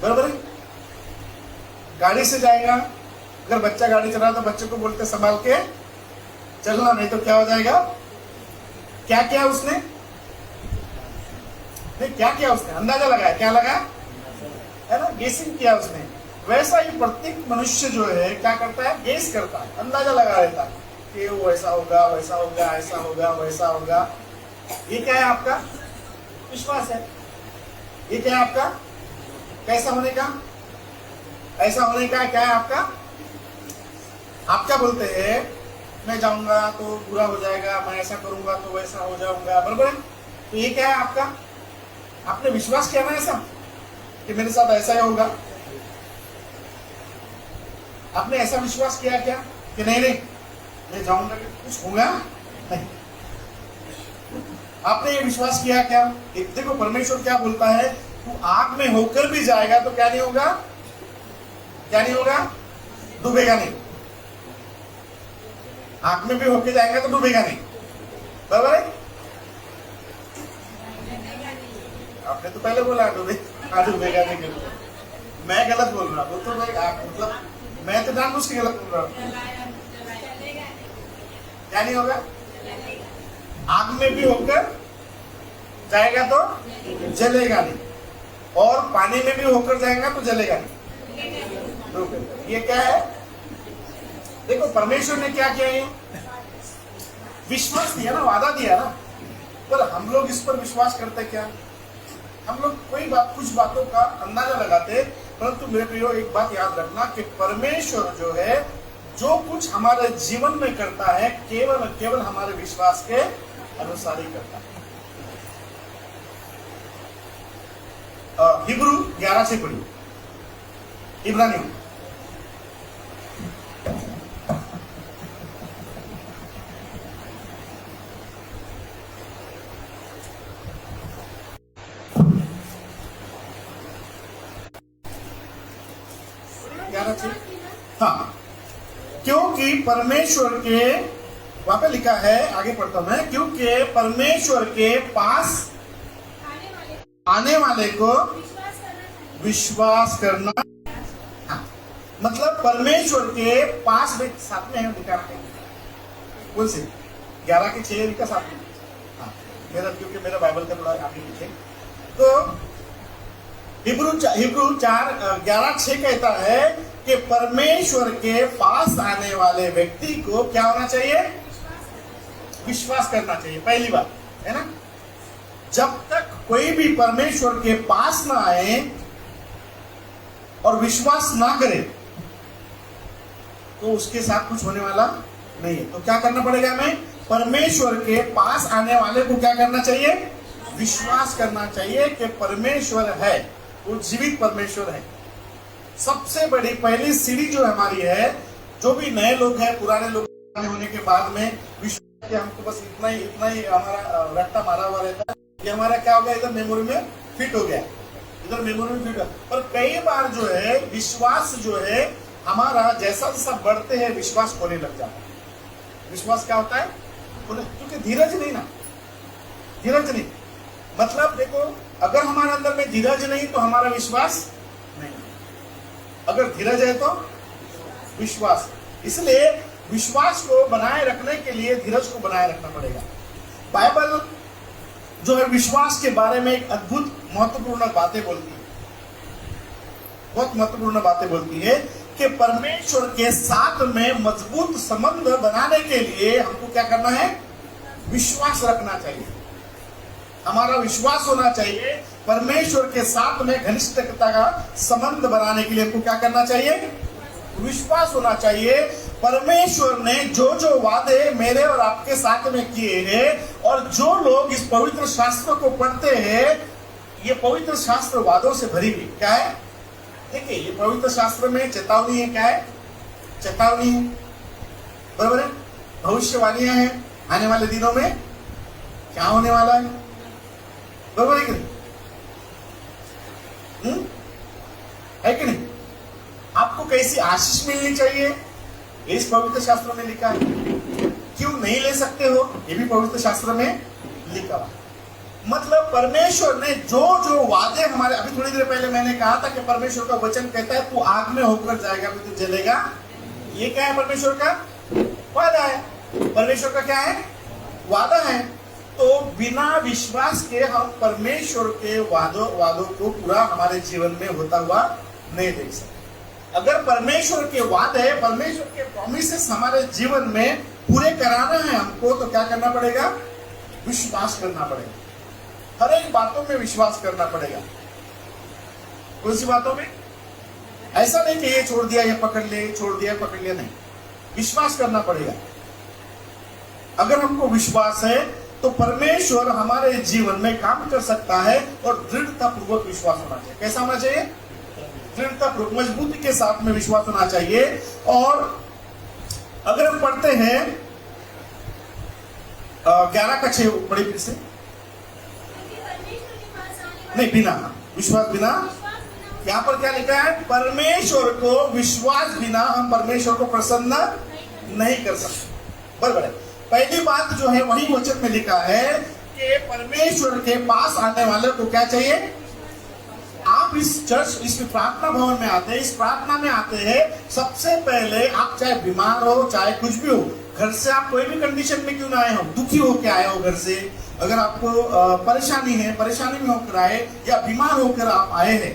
बराबर है? गाड़ी से जाएगा, अगर बच्चा गाड़ी चला तो बच्चे को बोलते संभाल के चलना, नहीं तो क्या हो जाएगा? क्या क्या उसने नहीं, क्या क्या उसने अंदाजा लगाया, क्या लगा है ना, गेसिंग किया उसने। वैसा ही प्रत्येक मनुष्य जो है क्या करता है? गेस करता है, अंदाजा लगा लेता है कि वो ऐसा होगा, वैसा होगा, ऐसा होगा, वैसा होगा। ये क्या है? आपका विश्वास है। ये क्या है? आपका कैसा होने का, ऐसा होने का क्या है आपका? आप क्या बोलते हैं? मैं जाऊंगा तो बुरा हो जाएगा, मैं ऐसा करूंगा तो वैसा हो जाऊंगा। बराबर है? तो ये क्या है आपका? आपने विश्वास किया ना ऐसा कि मेरे साथ ऐसा ही होगा। आपने ऐसा विश्वास किया क्या कि नहीं नहीं मैं जाऊंगा कि कुछ होगा? नहीं। आपने ये विश्वास किया क्या? देखो परमेश्वर क्या बोलता है, तू आग में होकर भी जाएगा तो क्या नहीं होगा? क्या नहीं होगा? डूबेगा नहीं। आग में भी होकर जाएगा तो डूबेगा नहीं। बराबर है? आपने तो पहले बोला डूबेगा नहीं। मैं गलत बोल रहा हूँ, तो मतलब मैं तो जानबूझ के गलत बोल रहा हूँ। क्या नहीं होगा? आग में भी होकर जाएगा तो जलेगा नहीं, और पानी में भी होकर जाएगा तो जलेगा नहीं। ये क्या है? देखो परमेश्वर ने क्या किया? ये विश्वास दिया ना, वादा दिया ना, पर हम लोग इस पर विश्वास करते क्या? हम लोग कोई बात, कुछ बातों का अंदाजा लगाते। परंतु मेरे प्रियो एक बात याद रखना कि परमेश्वर जो है, जो कुछ हमारे जीवन में करता है, केवल केवल हमारे विश्वास के अनुसार ही करता है। हिब्रू 11 से पढ़िए, इब्रानियों। हाँ, क्योंकि परमेश्वर के, वहां पे लिखा है, आगे पढ़ता हूं मैं, क्योंकि परमेश्वर के पास आने वाले को विश्वास करना। हाँ, मतलब परमेश्वर के पास में, साथ में है लिखा है, कौन से 11 के 6 लिखा साथ में। हाँ, मेरा, क्योंकि मेरा बाइबल का थोड़ा आगे पीछे, तो हिब्रू 4:11-6 कहता है कि परमेश्वर के पास आने वाले व्यक्ति को क्या होना चाहिए? विश्वास करना चाहिए। पहली बात है ना, जब तक कोई भी परमेश्वर के पास ना आए और विश्वास ना करे, तो उसके साथ कुछ होने वाला नहीं है। तो क्या करना पड़ेगा हमें? परमेश्वर के पास आने वाले को क्या करना चाहिए? विश्वास करना चाहिए कि परमेश्वर है, वो जीवित परमेश्वर है। सबसे बड़ी पहली सीढ़ी जो हमारी है, जो भी नए लोग हैं, पुराने लोग होने के बाद में विश्वास के हमको बस इतना ही हमारा रट्टा मारा हुआ रहता है कि हमारा क्या हो गया, इधर मेमोरी में फिट हो गया, इधर मेमोरी में फिट हो गया। पर कई बार जो है विश्वास जो है हमारा जैसा जैसा बढ़ते हैं विश्वास खोने लग जाता है। विश्वास क्या होता है? क्योंकि धीरज नहीं ना, धीरज नहीं। मतलब देखो, अगर हमारे अंदर में धीरज नहीं तो हमारा विश्वास नहीं, अगर धीरज है तो विश्वास। इसलिए विश्वास को बनाए रखने के लिए धीरज को बनाए रखना पड़ेगा। बाइबल जो है विश्वास के बारे में एक अद्भुत महत्वपूर्ण बातें बोलती है, बहुत महत्वपूर्ण बातें बोलती है कि परमेश्वर के साथ में मजबूत संबंध बनाने के लिए हमको क्या करना है? विश्वास रखना चाहिए। हमारा विश्वास होना चाहिए। परमेश्वर के साथ में घनिष्ठता का संबंध बनाने के लिए हमको क्या करना चाहिए? विश्वास होना चाहिए। परमेश्वर ने जो जो वादे मेरे और आपके साथ में किए हैं, और जो लोग इस पवित्र शास्त्र को पढ़ते हैं, ये पवित्र शास्त्र वादों से भरी हुई क्या है? देखिए, ये पवित्र शास्त्र में चेतावनी है। क्या है? चेतावनी है, बराबर है। भविष्यवाणियां हैं आने वाले दिनों में क्या होने वाला है, बराबर है कि नहीं? है कि नहीं? आपको कैसी आशीष मिलनी चाहिए, इस पवित्र शास्त्र में लिखा है। क्यों नहीं ले सकते हो, ये भी पवित्र शास्त्र में लिखा हुआ। मतलब परमेश्वर ने जो जो वादे हमारे, अभी थोड़ी देर पहले मैंने कहा था कि परमेश्वर का वचन कहता है तू आग में होकर जाएगा फिर तू जलेगा। ये क्या है? परमेश्वर का वादा है। परमेश्वर का क्या है? वादा है। तो बिना विश्वास के हम परमेश्वर के वादों को पूरा हमारे जीवन में होता हुआ नहीं देख सकते। अगर परमेश्वर के वादे, परमेश्वर के प्रॉमिसेस हमारे जीवन में पूरे कराना है हमको, तो क्या करना पड़ेगा? विश्वास करना पड़ेगा। हर एक बातों में विश्वास करना पड़ेगा। कौन सी बातों में? ऐसा नहीं कि ये छोड़ दिया, ये पकड़ ले, छोड़ दिया, पकड़ लिया, नहीं। विश्वास करना पड़ेगा। अगर हमको विश्वास है तो परमेश्वर हमारे जीवन में काम कर सकता है, और दृढ़ता पूर्वक विश्वास होना चाहिए। कैसा होना चाहिए? दृढ़ता पूर्वक, मजबूती के साथ में विश्वास होना चाहिए। और अगर हम पढ़ते हैं 11:6 पढ़े फिर से। नहीं, बिना विश्वास, बिना, यहाँ पर क्या लिखा है? परमेश्वर को विश्वास बिना हम परमेश्वर को प्रसन्न नहीं कर सकते, बराबर है। पहली बात जो है वही वचन में लिखा है कि परमेश्वर के पास आने वाले को क्या चाहिए? आप इस चर्च, इस प्रार्थना भवन में आते हैं, इस प्रार्थना में आते हैं, सबसे पहले आप चाहे बीमार हो, चाहे कुछ भी हो, घर से आप कोई भी कंडीशन में क्यों ना आए हो, दुखी होकर आए हो घर से, अगर आपको परेशानी है, परेशानी में होकर आए, या बीमार होकर आप आए हैं,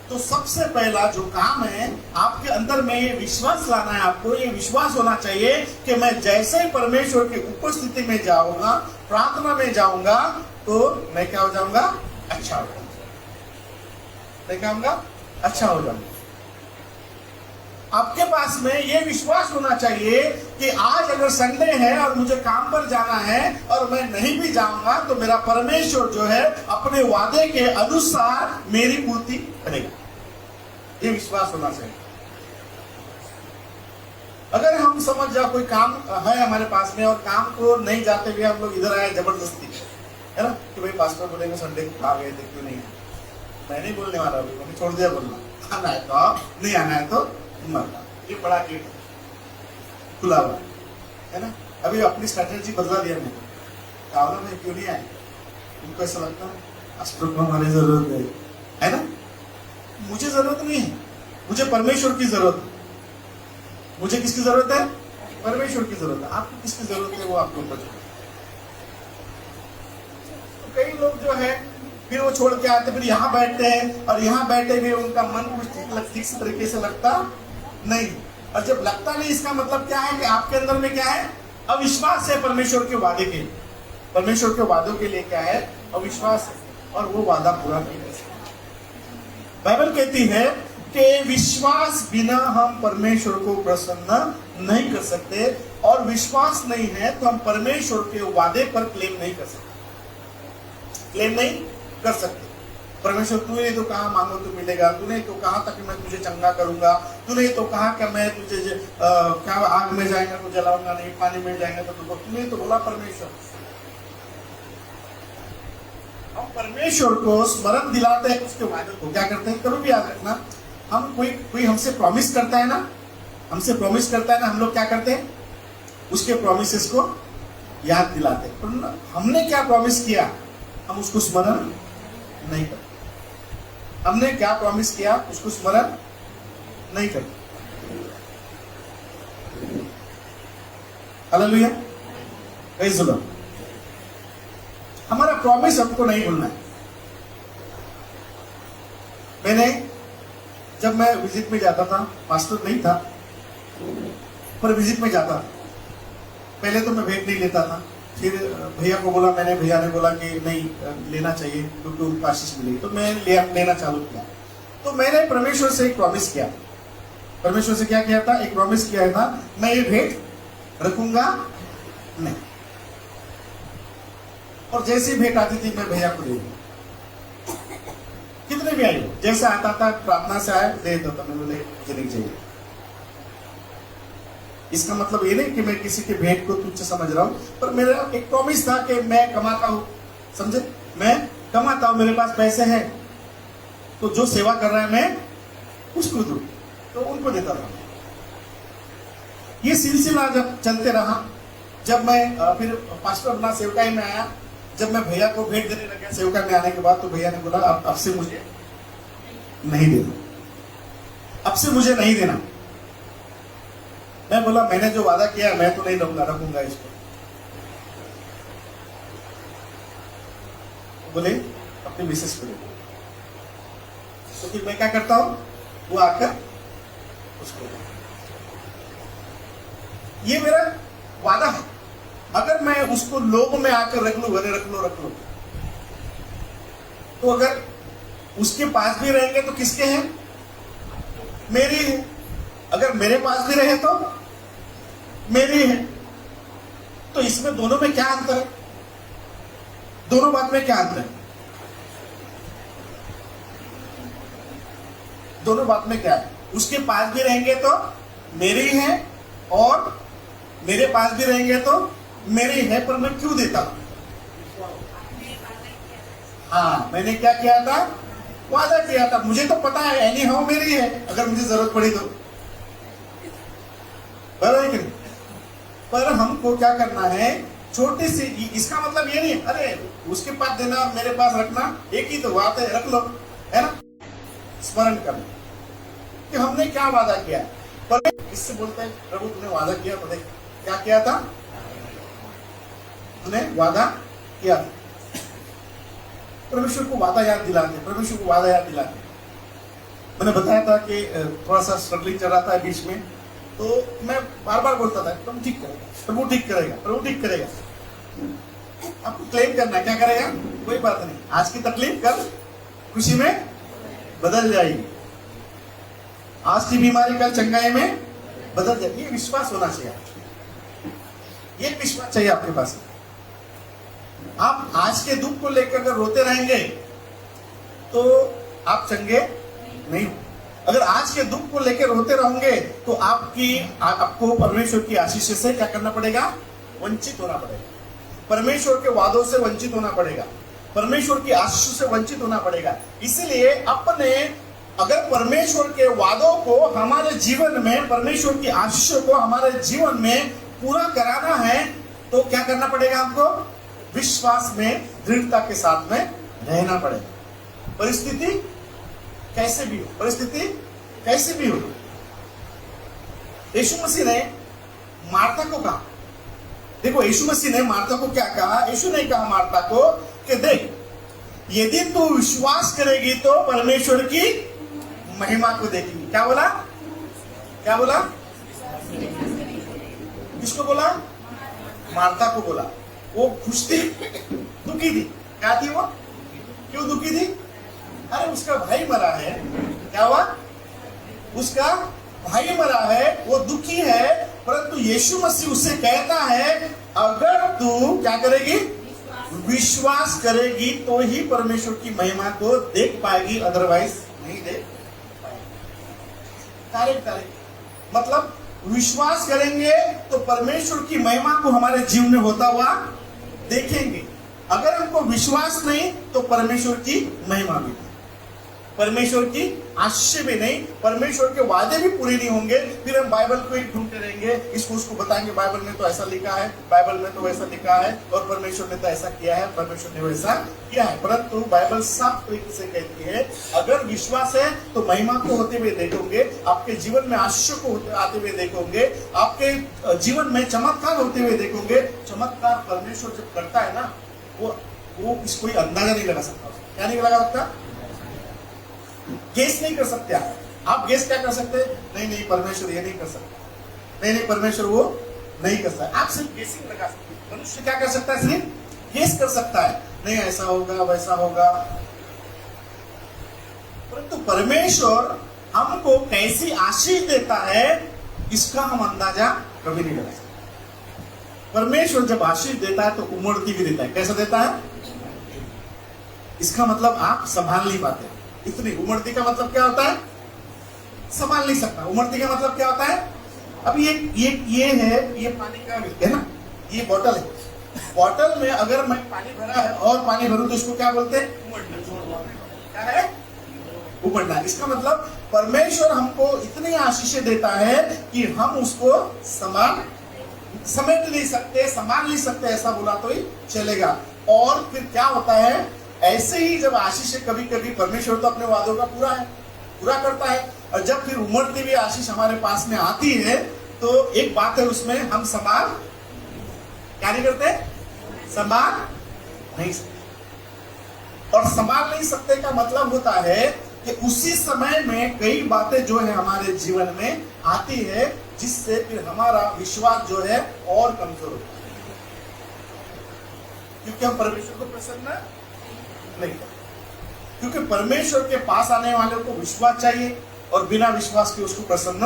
तो सबसे पहला जो काम है आपके अंदर में ये विश्वास लाना है। आपको ये विश्वास होना चाहिए कि मैं जैसे ही परमेश्वर की उपस्थिति में जाऊंगा, प्रार्थना में जाऊंगा, तो मैं क्या हो जाऊंगा? अच्छा हो जाऊंगा। मैं क्या होगा? अच्छा हो जाऊंगा। आपके पास में ये विश्वास होना चाहिए कि आज अगर संडे है और मुझे काम पर जाना है और मैं नहीं भी जाऊंगा, तो मेरा परमेश्वर जो है अपने वादे के अनुसार मेरी पूर्ति करेगा। ये विश्वास होना चाहिए। अगर हम समझ जाओ कोई काम है हमारे पास में, और काम को नहीं जाते हुए हम लोग इधर आए जबरदस्ती, है ना, कि भाई पास्टर बोलेंगे संडे को आ गए थे, क्यों नहीं? मैं नहीं बोलने वाला, अभी मैंने छोड़ दिया बोलना। आना है तो आओ, नहीं आना है तो मरना। ये बड़ा गेट खुला हुआ है ना। अभी अपनी स्ट्रेटेजी बदला दिया मैंने, कहा ना मैं क्यों नहीं आए। उनको ऐसा लगता है पास्टर को हमारी जरूरत है ना। मुझे जरूरत नहीं है, मुझे परमेश्वर की जरूरत है। मुझे किसकी जरूरत है? परमेश्वर की जरूरत है। आपको किसकी जरूरत है वो आपको पता। तो कई लोग जो है फिर वो छोड़ के आते, फिर यहाँ बैठते हैं, और यहाँ बैठे हुए उनका मन कुछ ठीक से तरीके से लगता नहीं। और जब लगता नहीं, इसका मतलब क्या है कि आपके अंदर में क्या है? अविश्वास है परमेश्वर के वादे के। परमेश्वर के वादों के लिए क्या है? अविश्वास है, और वो वादा पूरा नहीं कर सकता। बाइबल कहती है कि विश्वास बिना हम परमेश्वर को प्रसन्न नहीं कर सकते, और विश्वास नहीं है तो हम परमेश्वर के वादे पर क्लेम नहीं कर सकते, क्लेम नहीं कर सकते। परमेश्वर तूने तो कहा मांगो तो मिलेगा, तूने तो कहा था कि मैं तुझे चंगा करूंगा, तूने तो कहा कि मैं तुझे क्या आग में जाएगा तो जलाऊंगा नहीं, पानी में जाएगा तो तूने तो बोला परमेश्वर। हम परमेश्वर को स्मरण दिलाते हैं उसके वादे को। क्या करते हैं, कभी भी याद रखना, हम कोई हमसे प्रॉमिस करता है ना, हमसे प्रॉमिस करता है ना, हम लोग क्या करते हैं, उसके प्रॉमिसेस को याद दिलाते हैं। पर हमने क्या प्रॉमिस किया हम उसको स्मरण नहीं करते। हमने क्या प्रॉमिस किया उसको स्मरण नहीं करते। Hallelujah, praise the Lord. हमारा प्रॉमिस हमको नहीं भूलना है। मैंने जब मैं विजिट में जाता था, पास्टर नहीं था पर विजिट में जाता था, पहले तो मैं भेंट नहीं लेता था, फिर भैया को बोला, भैया ने बोला कि नहीं लेना चाहिए क्योंकि उनको आशीष मिलेगी, तो मैं लेना चालू किया। तो मैंने परमेश्वर से एक प्रॉमिस किया। परमेश्वर से क्या किया था, एक प्रॉमिस किया था, मैं ये भेंट रखूंगा नहीं, और जैसी भेंट आती थी मैं भैया को दे दूंगा, कितने भी आई हो, जैसे आता था प्रार्थना से आया दे देता था, मैं बोले मुझे नहीं चाहिए। इसका मतलब ये नहीं कि मैं किसी के भेंट को तुच्छ समझ रहा हूं, पर मेरा एक प्रॉमिस था कि मैं कमाता हूं, समझे, मैं कमाता हूं, मेरे पास पैसे हैं, तो जो सेवा कर रहा है मैं उसको दूं, तो उनको देता था। ये सिलसिला जब चलते रहा, जब मैं फिर पास्टर बना, सेवकाई में आया, जब मैं भैया को भेंट देने लगा सेवकाई में आने के बाद, तो भैया ने बोला अब से मुझे नहीं देना, अब से मुझे नहीं देना। मैं बोला मैंने जो वादा किया मैं तो नहीं लूंगा, रखूंगा इसको। बोले अपनी मिसेस को देखो, तो फिर मैं क्या करता हूं, वो आकर उसको, ये मेरा वादा है। अगर मैं उसको लोग में आकर रख लूं, अरे रख लो, तो अगर उसके पास भी रहेंगे तो किसके हैं, मेरी है। अगर मेरे पास भी रहे तो मेरी है। तो इसमें दोनों में क्या अंतर है, दोनों बात में क्या अंतर है, दोनों बात में क्या है, उसके पास भी रहेंगे तो मेरी है, और मेरे पास भी रहेंगे तो मेरी है, पर मैं क्यों देता हूं, हाँ मैंने क्या किया था, वादा किया था, मुझे तो पता है एनी हाउ मेरी है, अगर मुझे जरूरत पड़ी तो, बराबर है कि नहीं? पर हमको क्या करना है, छोटी सी, इसका मतलब ये नहीं अरे उसके पास देना मेरे पास रखना एक ही तो बात है, रख लो, है ना। स्मरण करना कि हमने क्या वादा किया, पर इससे बोलते हैं प्रभु तूने वादा किया, तो देख क्या किया था, तूने वादा किया। परमेश्वर को वादा याद दिलाते, परमेश्वर को वादा याद दिलाते। मैंने बताया था कि थोड़ा सा स्ट्रगलिंग चल रहा था बीच में, तो मैं बार बार बोलता था तुम ठीक करेगा, प्रभु ठीक करेगा, प्रभु ठीक करेगा। आपको क्लेम करना है, क्या करेगा, कोई बात नहीं, आज की तकलीफ कल खुशी में बदल जाएगी, आज की बीमारी कल चंगाई में बदल जाएगी। ये विश्वास होना चाहिए, ये विश्वास चाहिए आपके पास। आप आज के दुख को लेकर अगर रोते रहेंगे तो आप चंगे नहीं हो। अगर आज के दुख को लेकर रोते रहोगे तो आपको परमेश्वर की आशीष से क्या करना पड़ेगा, वंचित होना पड़ेगा, परमेश्वर के वादों से वंचित होना पड़ेगा, परमेश्वर की आशीष से वंचित होना पड़ेगा। इसलिए अपने अगर परमेश्वर के वादों को हमारे जीवन में, परमेश्वर की आशीषों को हमारे जीवन में पूरा कराना है तो क्या करना पड़ेगा, हमको विश्वास में दृढ़ता के साथ में रहना पड़ेगा। परिस्थिति कैसे भी हो, परिस्थिति कैसे भी हो। यीशु मसीह ने मार्था को कहा, देखो यीशु मसीह ने मार्था को क्या कहा, यीशु ने कहा मार्था को कि देख यदि तू विश्वास करेगी तो परमेश्वर की महिमा को देखेगी। क्या बोला, क्या बोला, किसको बोला, मार्था को बोला। वो खुश थी, दुखी थी, क्या थी वो, क्यों दुखी थी, अरे उसका भाई मरा है, क्या हुआ, उसका भाई मरा है, वो दुखी है, परंतु यीशु मसीह उसे कहता है अगर तू क्या करेगी, विश्वास करेगी तो ही परमेश्वर की महिमा को देख पाएगी, अदरवाइज नहीं देख पाएगी। मतलब विश्वास करेंगे तो परमेश्वर की महिमा को हमारे जीवन में होता हुआ देखेंगे। अगर हमको विश्वास नहीं तो परमेश्वर की महिमा भी नहीं, परमेश्वर की आशीष भी नहीं, परमेश्वर के वादे भी पूरे नहीं होंगे। फिर हम बाइबल को ही ढूंढते रहेंगे, इसको उसको बताएंगे बाइबल में तो ऐसा लिखा है, बाइबल में तो वैसा लिखा है, और परमेश्वर ने तो ऐसा किया है, परमेश्वर ने वैसा किया है। परंतु बाइबल साफ तरीके से कहती है अगर विश्वास है तो महिमा को होते हुए देखोगे, आपके जीवन में आशीष को आते हुए देखोगे, आपके जीवन में चमत्कार होते हुए देखोगे। चमत्कार परमेश्वर जब करता है ना, वो इसको अंदाजा नहीं लगा सकता। क्या नहीं लगा सकता? गेस नहीं कर सकते आप गेस क्या कर सकते? नहीं परमेश्वर ये नहीं कर सकता, नहीं परमेश्वर वो नहीं कर सकता। आप सिर्फ गेसिंग लगा सकते। मनुष्य क्या कर सकता है? सिर्फ गेस कर सकता है, नहीं ऐसा होगा वैसा होगा। परंतु परमेश्वर हमको कैसी आशीष देता है इसका हम अंदाजा कभी नहीं लगा सकते। परमेश्वर जब आशीष देता है तो उमड़ती भी देता है। कैसा देता है? इसका मतलब आप संभाल नहीं पाते। इतनी उमड़ती का मतलब क्या होता है? संभाल नहीं सकता। उमड़ती का मतलब क्या होता है? अब ये है, ये पानी का है ना, ये बोतल है। बोतल में अगर मैं पानी भरा है और पानी भरूं तो इसको क्या बोलते हैं? उमड़ना। क्या है? उमड़ना। इसका मतलब परमेश्वर हमको इतनी आशीषें देता है कि हम उसको समेट नहीं सकते, संभाल नहीं सकते, ऐसा बोला तो ही चलेगा। और फिर क्या होता है, ऐसे ही जब आशीष कभी कभी परमेश्वर तो अपने वादों का पूरा करता है, और जब फिर उमड़ती हुई आशीष हमारे पास में आती है तो एक बात है, उसमें हम संभाल क्या नहीं करते? संभाल नहीं सकते। और संभाल नहीं सकते का मतलब होता है कि उसी समय में कई बातें जो है हमारे जीवन में आती है, जिससे फिर हमारा विश्वास जो है और कमजोर होता है, क्योंकि हम परमेश्वर को प्रसन्न नहीं करते। क्योंकि परमेश्वर के पास आने वाले को विश्वास चाहिए, और बिना विश्वास के उसको प्रसन्न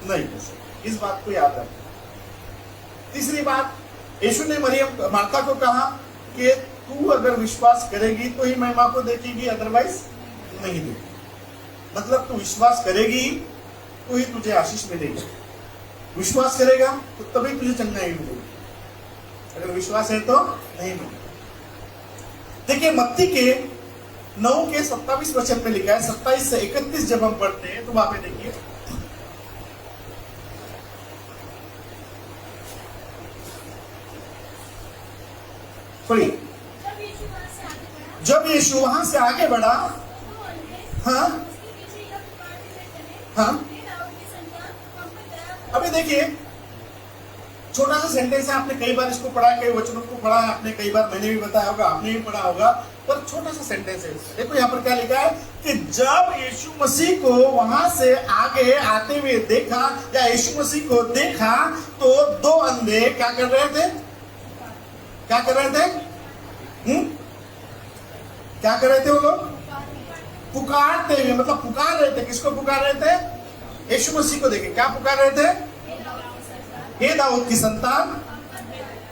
नहीं कर सकते। इस बात को याद रखना। तीसरी बात, यीशु ने मार्था को कहा कि तू अगर विश्वास करेगी तो ही महिमा को देखेगी, अदरवाइज नहीं देगी। मतलब तू विश्वास करेगी तो ही तुझे आशीष मिलेगी, विश्वास करेगा तो तभी तुझे चंगाई मिलेगी, अगर विश्वास है तो नहीं मिलेगा। देखिए मत्ती के 9 के 27 वचन में लिखा है, 27 से 31 जब हम पढ़ते हैं तो वहां पे देखिए, जब यीशु वहां से आगे बढ़ा, हाँ हाँ, अभी देखिए छोटा सा सेंटेंस है, आपने कई बार इसको पढ़ा है, कई वचनों को पढ़ा है आपने, कई बार मैंने भी बताया होगा, आपने भी पढ़ा होगा, पर छोटा सा सेंटेंस है। देखो यहाँ पर क्या लिखा है कि जब यीशु मसीह को वहां से आगे आते हुए देखा, या यीशु मसीह को देखा, तो 2 अंधे क्या कर रहे थे? क्या कर रहे थे? क्या कर रहे थे वो लोग? पुकारते हुए, मतलब पुकार रहे थे। किसको पुकार रहे थे? यीशु मसीह को देखे। क्या पुकार रहे थे? हे दाऊद की संतान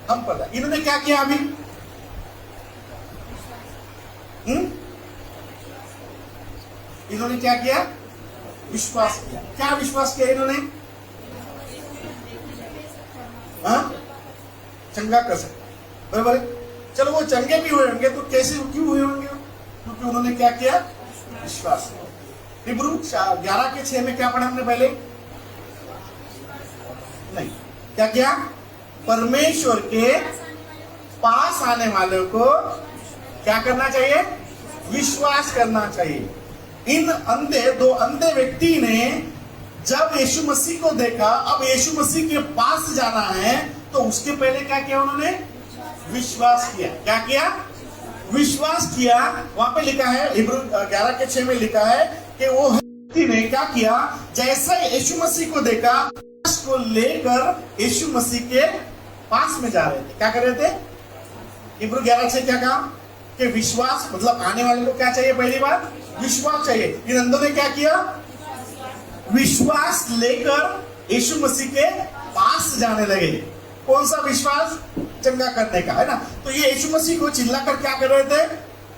हम पर। इन्होंने क्या किया अभी? इन्होंने क्या किया? विश्वास किया। क्या विश्वास किया इन्होंने? चंगा कर सकता, बराबर है। चलो वो चंगे भी हुए होंगे तो कैसे, क्यों हुए होंगे? क्योंकि उन्होंने क्या किया? विश्वास किया। इब्रू 11:6 में क्या पढ़ा हमने पहले? नहीं, क्या किया? परमेश्वर के पास आने वालों को क्या करना चाहिए? विश्वास करना चाहिए। इन अंधे 2 अंधे व्यक्ति ने जब यीशु मसीह को देखा, अब यीशु मसीह के पास जाना है, तो उसके पहले क्या किया उन्होंने? विश्वास किया। क्या किया? विश्वास किया। वहां पे लिखा है, इब्रू 11:6 में लिखा है कि वो व्यक्ति ने क्या किया? जैसे यीशु मसीह को देखा, को लेकर यीशु मसीह के पास में जा रहे थे। क्या कर रहे थे? इब्रू 11:6 क्या कहा कि विश्वास, मतलब आने वाले को क्या चाहिए? पहली बात विश्वास चाहिए। इन अंधों ने क्या किया? विश्वास लेकर यीशु मसीह के पास जाने लगे। कौन सा विश्वास? चंगा करने का, है ना। तो ये यीशु मसीह को चिल्ला कर क्या कर रहे थे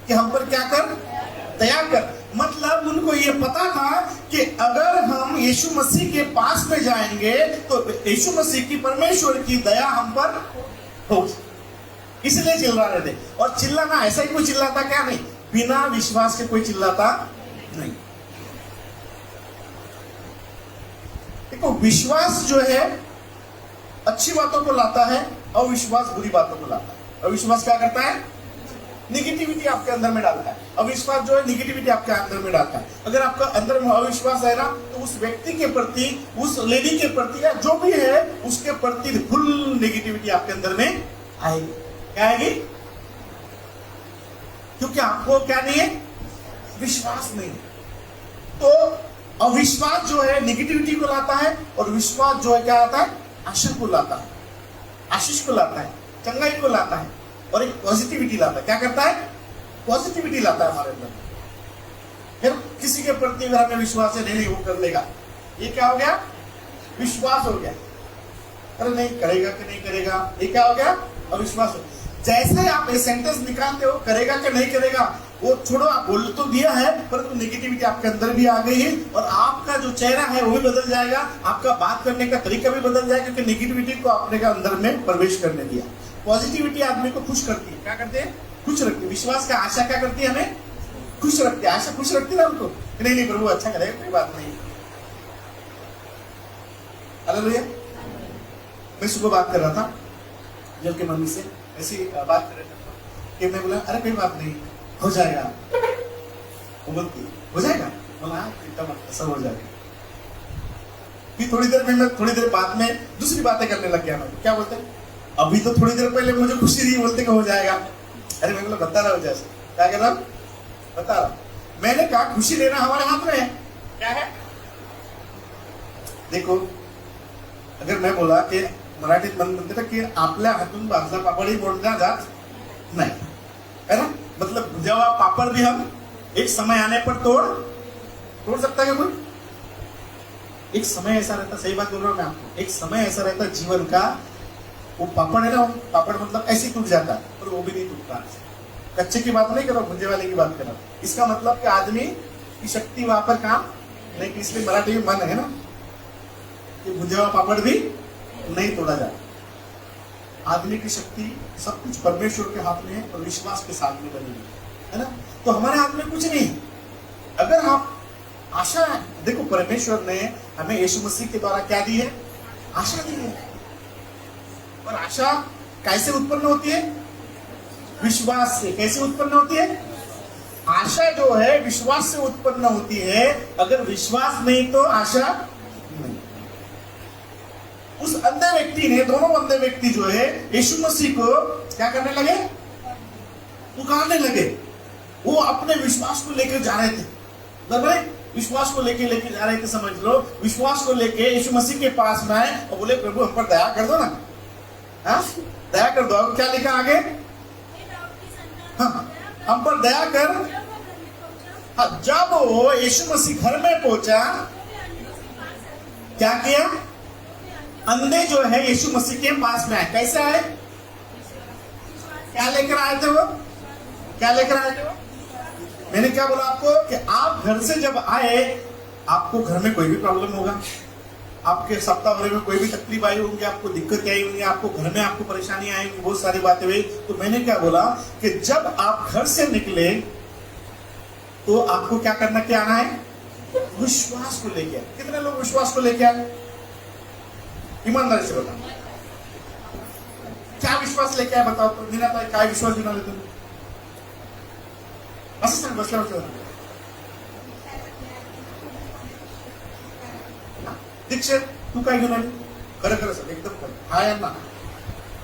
कि हम पर क्या कर, दया कर। मतलब उनको ये पता था कि अगर हम यीशु मसीह के पास में जाएंगे तो यीशु मसीह की, परमेश्वर की दया हम पर होगी, इसलिए चिल्ला रहे थे। और चिल्लाना ऐसा ही कोई चिल्लाता क्या? नहीं, बिना विश्वास के कोई चिल्लाता नहीं। देखो, विश्वास जो है अच्छी बातों को लाता है, अविश्वास बुरी बातों को लाता है। अविश्वास क्या करता है? निगेटिविटी आपके अंदर में डालता है। अविश्वास जो है निगेटिविटी आपके अंदर में डालता है। अगर आपका अंदर में अविश्वास है ना, तो उस व्यक्ति के प्रति, उस लेडी के प्रति, या जो भी है उसके प्रति फुल नेगेटिविटी आपके अंदर में आएगी। क्या आएगी? क्योंकि आपको क्या नहीं है? विश्वास नहीं। तो अविश्वास जो है निगेटिविटी को लाता है, और विश्वास जो है क्या लाता है? आशा को लाता है, आशीष को लाता है, चंगाई को लाता है, और एक पॉजिटिविटी लाता है। क्या करता है? पॉजिटिविटी लाता है हमारे अंदर। फिर किसी के प्रति अगर हमें विश्वास है, नहीं वो कर लेगा, ये क्या हो गया? विश्वास हो गया। अरे नहीं करेगा कि नहीं करेगा, ये क्या हो गया? अविश्वास हो। जैसे आप ये सेंटेंस निकालते हो, करेगा कि नहीं करेगा, वो छोड़ो, आप बोल तो दिया है, परंतु नेगेटिविटी आपके अंदर भी आ गई है, और आपका जो चेहरा है वो भी बदल जाएगा, आपका बात करने का तरीका भी बदल जाएगा, क्योंकि नेगेटिविटी को आपने का अंदर में प्रवेश करने दिया। पॉजिटिविटी आदमी को खुश करती है। क्या करते हैं? खुश रखती है। विश्वास का आशा क्या करती है? हमें खुश रखती है। आशा खुश रखती है ना हमको, नहीं नहीं प्रभु अच्छा करेगा, कोई बात नहीं। हालेलुया। मैं सुबह बात कर रहा था जब की मम्मी से, ऐसी बात कर रहा था कि मैं बोला अरे कोई बात नहीं, हो जाएगा। वो बोलती हो जाएगा, बोला एकदम सब हो जाएगा। फिर थोड़ी देर में, मैं थोड़ी देर बाद में दूसरी बातें करने लग गया। मैं क्या बोलते, अभी तो थोड़ी देर पहले मुझे खुशी थी, बोलते कि हो जाएगा। अरे मैं बोला बता रहा हूँ, जैसे क्या कर रहा हूँ, बता रहा। मैंने कहा खुशी लेना हमारे हाथ में है। क्या है? देखो, अगर मैं बोला कि मराठीत म्हणते ना की आपल्या हातून भाजला पापड़ी बोलना जात नहीं, है ना। मतलब जेव्हा पापड़ भी हम एक समय आने पर तोड़ सकता है कोई? एक समय ऐसा रहता, सही बात बोल रहा हूँ मैं आपको, एक समय ऐसा रहता जीवन का, वो पापड़ है ना, पापड़ मतलब ऐसे टूट जाता है, पर वो भी नहीं टूटता। कच्चे की बात नहीं कर रहा, भुंजे वाले की बात कर रहा हूँ। इसका मतलब कि आदमी की शक्ति वहां पर काम नहीं, इसलिए मराठी में मन है ना कि भुंजे हुआ पापड़ भी नहीं तोड़ा जाए। आदमी की शक्ति सब कुछ परमेश्वर के हाथ में है, और विश्वास के साथ में बनी है ना। तो हमारे हाथ में कुछ नहीं। अगर आप आशा, देखो परमेश्वर ने हमें यीशु मसीह के द्वारा क्या दी है? आशा दी है। और आशा कैसे उत्पन्न होती है? विश्वास से। कैसे उत्पन्न होती है? आशा जो है विश्वास से उत्पन्न होती है। अगर विश्वास नहीं तो आशा नहीं। उस अंधे व्यक्ति ने, दोनों अंधे व्यक्ति जो है यीशु मसीह को क्या करने लगे? पुकारने लगे। वो अपने विश्वास को लेकर जा रहे थे, बराबर? विश्वास को लेके जा रहे थे, समझ लो। विश्वास को लेके यीशु मसीह के पास में आए और बोले प्रभु हम पर दया कर दो ना, हाँ दया कर दो। अब क्या लिखा आगे? हाँ, हम पर दया कर। हाँ, जब वो यीशु मसीह घर में पहुंचा, क्या किया? अंधे जो है यीशु मसीह के पास में आए। कैसे आए? क्या लेकर आए थे वो? क्या लेकर आए थे वो? मैंने क्या बोला आपको कि आप घर से जब आए, आपको घर में कोई भी प्रॉब्लम होगा, आपके सप्ताह भर में कोई भी तकलीफ आई होगी, आपको दिक्कत आई होगी, आपको घर में आपको परेशानी आएगी, बहुत सारी बातें हुई। तो मैंने क्या बोला कि जब आप घर से निकले तो आपको क्या करना, क्या आना है? विश्वास को लेके आए। कितने लोग विश्वास को लेके आए? ईमानदारी से बताओ, क्या विश्वास लेके आए? बताओ तो। नीना ताई, काय विश्वास घेऊन आले तुम्ही? असं सांग, बसल्या बसल्या दीक्षित, तू काय घेऊन आली? खरं खरं सांग, एकदम खरं. हा यांना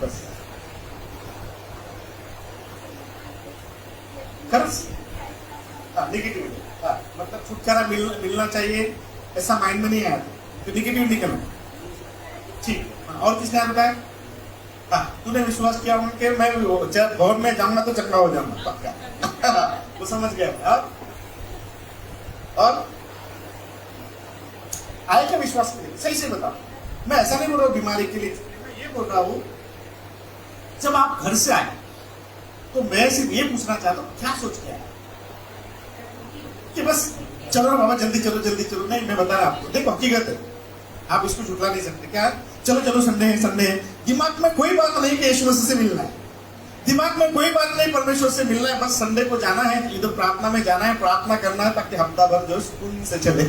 बस खरंच. निगेटिविटी, मतलब छुटकारा मिलना चाहिए ऐसा माइंड में नहीं आया, तो निगेटिव निकलना ठीक. और किसने बताया? हाँ, तूने विश्वास किया उनके, मैं भवन में जाऊंगा तो चंगा हो जाऊंगा पक्का. वो समझ गया. और आए क्या विश्वास के लिए? सही से बताओ। मैं ऐसा नहीं बोल रहा हूँ बीमारी के लिए, मैं ये बोल रहा हूँ जब आप घर से आए तो मैं सिर्फ ये पूछना चाहता हूँ क्या सोच के आए कि बस चलो ना बाबा जल्दी चलो जल्दी चलो? नहीं, मैं बता रहा आपको, देखो हकीकत है, आप इसको झुठला नहीं सकते। क्या चलो चलो संडे है संडे है, दिमाग में कोई बात नहीं कि यीशु मसीह से मिलना है, दिमाग में कोई बात नहीं परमेश्वर से मिलना है, बस संडे को जाना है, इधर प्रार्थना में जाना है, प्रार्थना करना है ताकि हफ्ता भर जो सुकून से चले।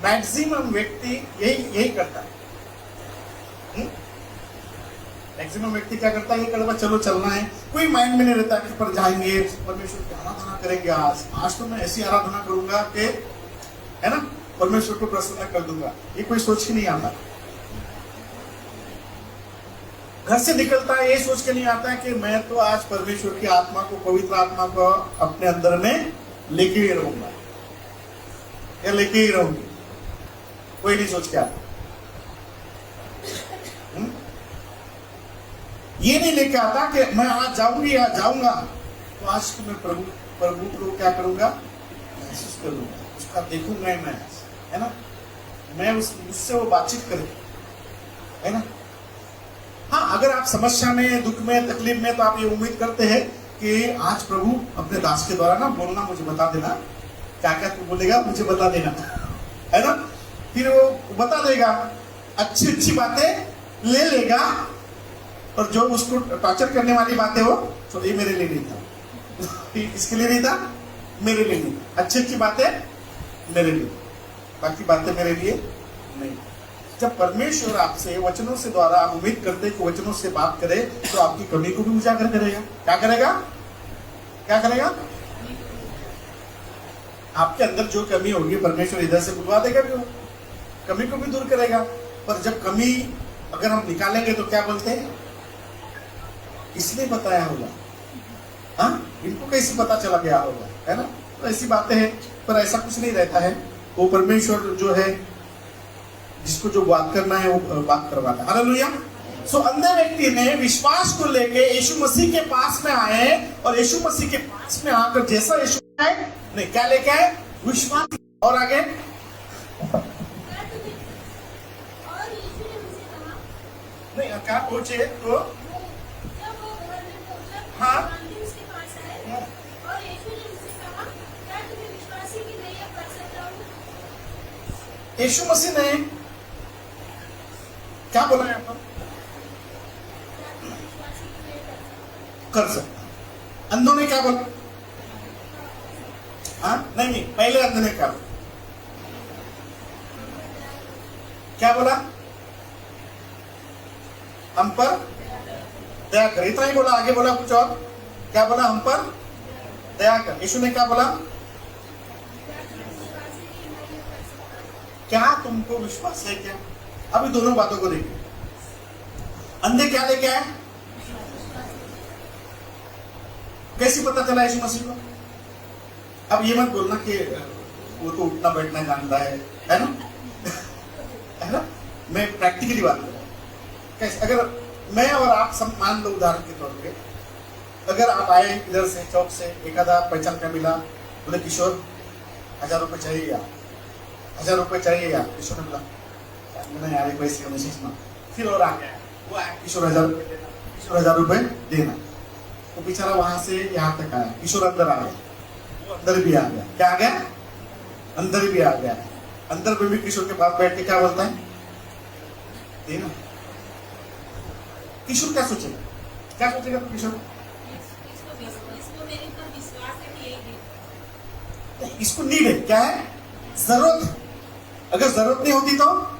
मैक्सिमम व्यक्ति यही करता है। मैक्सिमम व्यक्ति क्या करता है, ये करता चलो चलना है, कोई माइंड में नहीं रहता कि पर जाएंगे परमेश्वर की आराधना करेंगे, आज तो मैं ऐसी आराधना करूंगा कि है ना परमेश्वर को प्रसन्न कर दूंगा, ये कोई सोच के नहीं आता। घर से निकलता है ये सोच के नहीं आता है कि मैं तो आज परमेश्वर की आत्मा को, पवित्र आत्मा को अपने अंदर में लेके ही रहूंगा या लेके ही रहूंगी, कोई नहीं सोच के आता। ये नहीं लेके आता कि मैं आज जाऊंगी या जाऊंगा तो आज तो मैं प्रभु को क्या करूंगा, महसूस करूंगा, उसका देखूंगा मैं, है ना, मैं उससे वो बातचीत करूं, है ना। हाँ, अगर आप समस्या में, दुख में, तकलीफ में, तो आप ये उम्मीद करते हैं कि आज प्रभु अपने दास के द्वारा ना बोलना, मुझे बता देना क्या क्या तू बोलेगा, मुझे बता देना, है ना। फिर वो बता देगा, अच्छी अच्छी बातें ले लेगा, और जो उसको टॉर्चर करने वाली बातें हो तो ये मेरे लिए नहीं था, इसके लिए नहीं था, मेरे लिए नहीं, अच्छी अच्छी बातें मेरे लिए, बाकी बातें मेरे लिए नहीं। जब परमेश्वर आपसे वचनों से द्वारा आप उम्मीद करते कि वचनों से बात करे तो आपकी कमी को भी उजागर करेगा। क्या करेगा? क्या करेगा? आपके अंदर जो कमी होगी परमेश्वर इधर से बुलवा देगा कि कमी को भी दूर करेगा। पर जब कमी अगर हम निकालेंगे तो क्या बोलते हैं, इसने बताया होगा, हाँ इनको कैसे पता चला गया होगा, है ना। तो ऐसी बातें हैं, पर ऐसा कुछ नहीं रहता है। वो परमेश्वर जो है, जिसको जो बात करना है वो बात करवाता है। हालेलुया। सो अंधे व्यक्ति ने विश्वास को लेके यीशु मसीह के पास में आए, और यीशु मसीह के पास में आकर जैसा यीशु आए, नहीं क्या लेके आए, विश्वास। और आगे नहीं, क्या पूछे तो हाँ, यीशु मसीह ने क्या बोला है, कर सकता। अंधों ने क्या बोला? हाँ नहीं, पहले अंधे ने क्या बोला? हम पर दया कर, इतना ही बोला, आगे बोला कुछ और? क्या बोला? हम पर दया कर। यीशु ने क्या बोला? क्या तुमको विश्वास है क्या? अभी दोनों बातों को देखिए। अंधे क्या लेके आए? कैसे पता चला यीशु मसीह को? अब ये मत बोलना कि वो तो उठना बैठना जानता है ना है ना। मैं प्रैक्टिकली बात कर रहा हूं। कैसे? अगर मैं और आप सब मान लो, उदाहरण के तौर पे, अगर आप आए इधर से चौक से, एक आधा पहचान का मिला, बोले किशोर 1000 रुपये चाहिए यार, 1000 रुपये चाहिए यार। किशोर ने बोला नहीं यार, पैसे का मैसेज ना। फिर और आ गया, वो आया, किशोर 1000 रुपये देना, किशोर 1000 रुपये देना। तो बेचारा वहां से यहाँ तक आया, किशोर अंदर आ गया, वो अंदर भी आ गया। क्या आ गया? अंदर भी आ गया। अंदर में भी किशोर के पास बैठ के क्या बोलता है? देना। किशोर क्या सोचेगा? क्या सोचेगा तो किशोर? इसको नीड है, क्या है? जरूरत। अगर जरूरत नहीं होती तो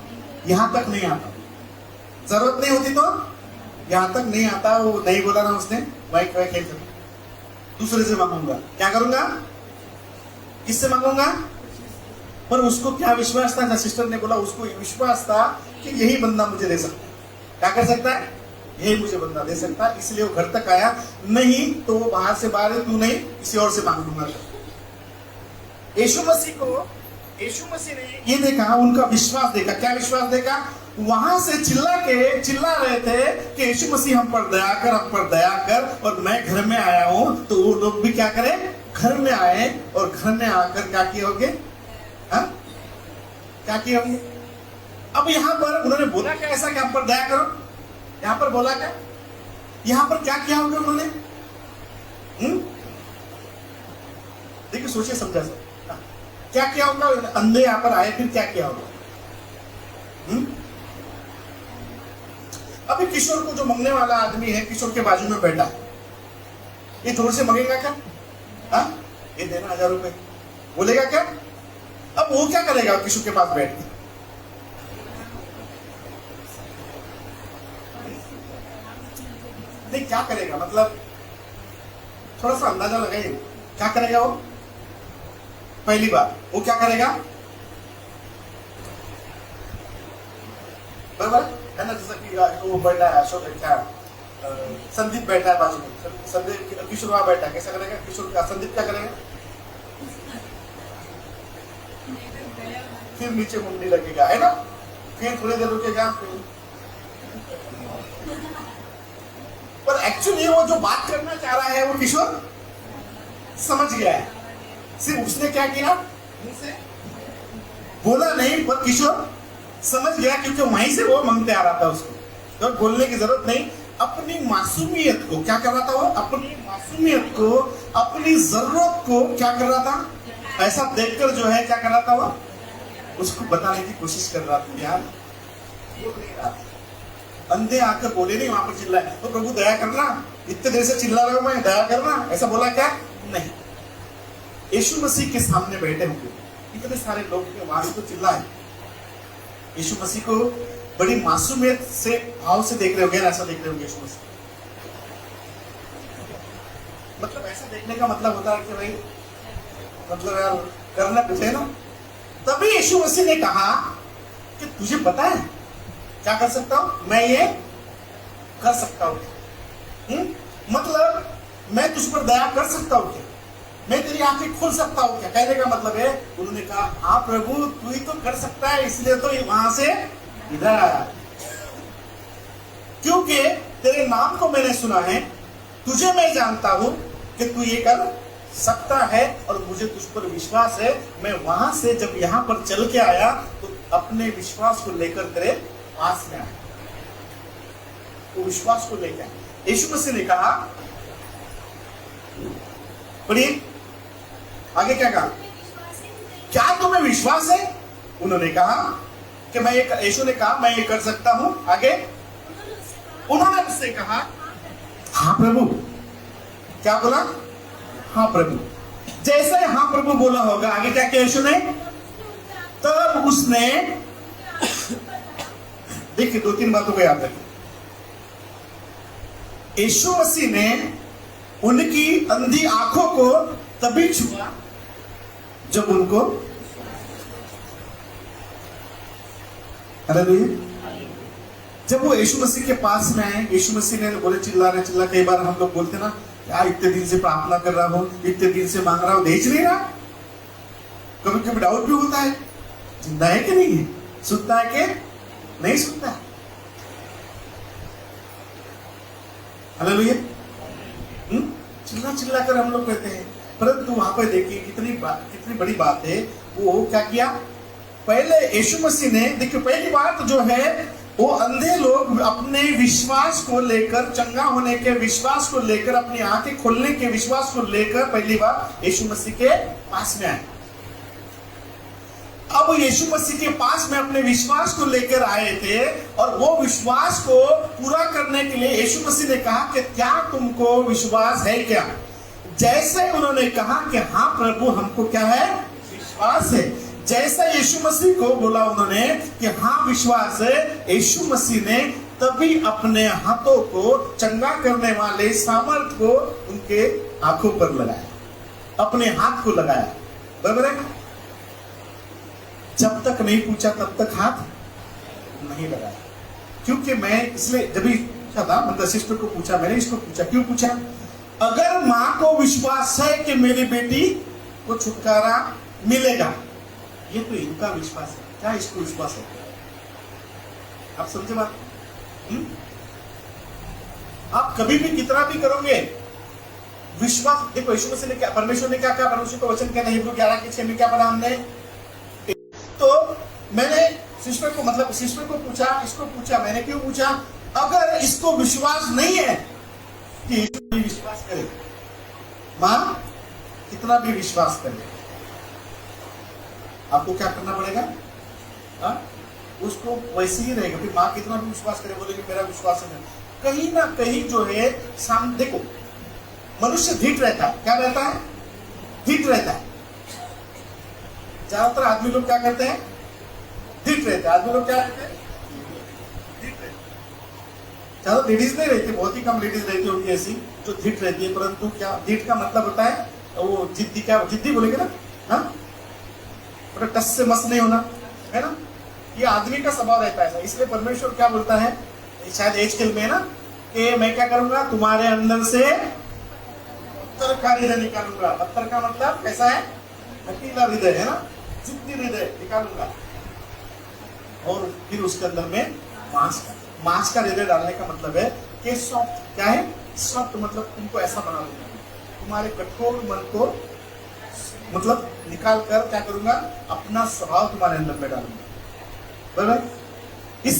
यहां तक नहीं आता, जरूरत नहीं होती तो यहां तक नहीं आता। वो नहीं बोला ना उसने, वाइक वाइक खेल कर दूसरे से मांगूंगा। क्या करूंगा? किससे मांगूंगा? पर उसको क्या विश्वास था? सिस्टर ने बोला, उसको विश्वास था कि यही बंदा मुझे दे सकता है। क्या कर सकता है? यही मुझे बंदा दे सकता है, इसलिए वो घर तक आया। नहीं तो वो बाहर से बाहर, तू नहीं किसी और से मांग लूंगा। यीशु मसीह ने ये देखा, उनका विश्वास देखा। क्या विश्वास देखा? वहां से चिल्ला रहे थे कि यीशु मसीह हम पर दया कर, हम पर दया कर। और मैं घर में आया हूं, तो वो लोग भी क्या करें? घर में आए, और घर में आकर क्या किए होंगे? क्या किए होंगे? अब यहाँ पर उन्होंने बोला क्या ऐसा कि आप पर दया करो? यहाँ पर बोला क्या? यहाँ पर क्या किया होगा उन्होंने? देखिए सोचिए समझा सर, क्या किया होगा? अंधे यहाँ पर आए, फिर क्या किया होगा? अभी किशोर को जो मांगने वाला आदमी है, किशोर के बाजू में बैठा है, ये जोर से मांगेगा क्या? हाँ, ये देना 1000 रुपए, बोलेगा क्या? अब वो क्या करेगा किशोर के पास बैठ के? नहीं, क्या करेगा? मतलब थोड़ा सा अंदाजा लगाइए, क्या करेगा वो? पहली बात वो क्या करेगा? बराबर है ना? जैसा कि वो बैठा है, अशोक क्या संदीप बैठा है बाजू में, संदीप किशोर वहां बैठा है, कैसा करेगा किशोर? संदीप क्या करेगा? फिर नीचे मुंडी लगेगा, है ना? फिर थोड़ी देर रुकेगा, पर एक्चुअली वो जो बात करना चाह रहा है वो किशोर समझ गया है। सिर्फ उसने क्या किया? बोला नहीं, पर किशोर समझ गया, क्योंकि वहीं से वो मांगते आ रहा था उसको, तो बोलने की जरूरत नहीं। अपनी मासूमियत को क्या कर रहा था वो? अपनी मासूमियत को, अपनी जरूरत को क्या कर रहा था? ऐसा देखकर जो है क्या कर रहा था वो? उसको बताने की कोशिश कर रहा था। यार बोल नहीं रहा था, अंधे आकर बोले नहीं, वहां पर चिल्लाए तो प्रभु दया करना, इतने देर से चिल्ला रहा हूं मैं, दया करना, ऐसा बोला क्या? नहीं। यीशु मसीह के सामने बैठे होंगे इतने सारे लोग के आवाज को चिल्लाए, यीशु मसीह को बड़ी मासूमियत से भाव से देख रहे होंगे, ऐसा देख रहे होंगे यीशु मसीह। मतलब ऐसा देखने का मतलब होता है कि भाई मतलब यार करना कुछ है ना। तभी यीशु मसीह ने कहा कि तुझे पता है क्या कर सकता हूं मैं? ये कर सकता हूं। मतलब मैं तुझ पर दया कर सकता हूं क्या? मैं तेरी आंखें खोल सकता हूं क्या? कहने का मतलब है, उन्होंने कहा हाँ प्रभु तू ही तो कर सकता है, इसलिए तो वहां से इधर आया, क्योंकि तेरे नाम को मैंने सुना है, तुझे मैं जानता हूं कि तू ये कर सकता है और मुझे तुझ पर विश्वास है। मैं वहां से जब यहां पर चल के आया तो अपने विश्वास को लेकर तेरे पास में आया, तो विश्वास को लेकर यीशु मसीह ने कहा, पढ़िए आगे क्या कहा? क्या तुम्हें विश्वास है? उन्होंने कहा कि मैं ये, यीशु ने कहा मैं ये कर सकता हूं। आगे उन्होंने उससे कहा हाँ प्रभु। क्या बोला? हाँ प्रभु। जैसे हाँ प्रभु बोला होगा, आगे क्या किया यीशु ने? तब उसने देखिए 2-3 बातों को याद रखिए। यीशु मसीह ने उनकी अंधी आंखों को तभी छुआ जब उनको, जब वो यीशु मसीह के पास में आए, यीशु मसीह ने बोले चिल्ला। कई बार हम लोग बोलते ना, यार इतने दिन से प्रार्थना कर रहा हूं, इतने दिन से मांग रहा हूं, देख नहीं रहा। कभी कभी डाउट भी होता है, जिंदा है कि नहीं है, सुनता है कि नहीं सुनता है। हालेलुया। चिल्ला कर हम लोग कहते हैं, परंतु वहां पर देखिए कितनी बड़ी बात है। वो क्या किया? पहले यीशु मसीह ने, देखिए पहली बात जो है, वो अंधे लोग अपने विश्वास को लेकर, चंगा होने के विश्वास को लेकर, अपनी आंखें खोलने के विश्वास को लेकर पहली बार यीशु मसीह के पास में आए। अब यीशु मसीह के पास में अपने विश्वास को लेकर आए थे, और वो विश्वास को पूरा करने के लिए यीशु मसीह ने कहा कि क्या तुमको विश्वास है क्या? जैसे उन्होंने कहा कि हाँ प्रभु हमको क्या है? विश्वास है। जैसा यीशु मसीह को बोला उन्होंने कि हाँ विश्वास है, यीशु मसीह ने तभी अपने हाथों को, चंगा करने वाले सामर्थ को उनके आंखों पर लगाया, अपने हाथ को लगाया। बराबर है? जब तक नहीं पूछा तब तक हाथ नहीं लगाया। क्योंकि मैं इसलिए जब भी पूछा था, मतलब सिस्टर को पूछा, मैंने इसको पूछा, क्यों पूछा? अगर मां को विश्वास है कि मेरी बेटी को छुटकारा मिलेगा, ये तो इनका विश्वास है, क्या इसको विश्वास है? आप समझे बात? आप कभी भी कितना भी करोगे, विश्वास देखो यीशु मसीह ने क्या, परमेश्वर ने क्या कहा? परमेश्वर का वचन क्या नहीं, 11:6 में क्या पढ़ा हमने? तो मैं सिस्टर को मतलब सिस्टर को पूछा, इसको पूछा, मैंने क्यों पूछा? अगर इसको विश्वास नहीं है कि यीशु भी विश्वास करे, मां कितना भी विश्वास करे, आपको क्या करना पड़ेगा? हाँ? उसको वैसे ही रहेगा। फिर मां कितना भी विश्वास करे, बोलेगी मेरा विश्वास है। कहीं ना कहीं जो है देखो, मनुष्य ढीठ रहता है। क्या रहता है? ढीठ रहता है। ज्यादातर आदमी लोग क्या करते हैं? ढीठ रहते हैं। आदमी लोग क्या रहते हैं? ढीठ रहते हैं। ज्यादा लेडीज नहीं रहती, बहुत ही कम लेडीज रहती होगी ऐसी जो ढीठ रहती है। परंतु क्या ढीठ का मतलब होता है? वो जिद्दी, क्या जिद्दी बोलेंगे ना, हाँ, टस से मस नहीं होना, है ना? ये आदमी का स्वभाव रहता है। इसलिए परमेश्वर क्या बोलता है, शायद एजकेल में ना, कि मैं क्या करूंगा, तुम्हारे अंदर से पत्थर का हृदय निकालूंगा। पत्थर का मतलब कैसा है? हकीला हृदय, है ना, जिद्दी हृदय निकालूंगा, और फिर उसके अंदर में मांस का हृदय डालने का मतलब है कि सॉफ्ट। क्या है? सॉफ्ट मतलब तुमको ऐसा बना दूंगा, तुम्हारे कठोर मन को मतलब निकाल कर क्या करूंगा, अपना स्वभाव तुम्हारे अंदर में डालूंगा। बराबर? इस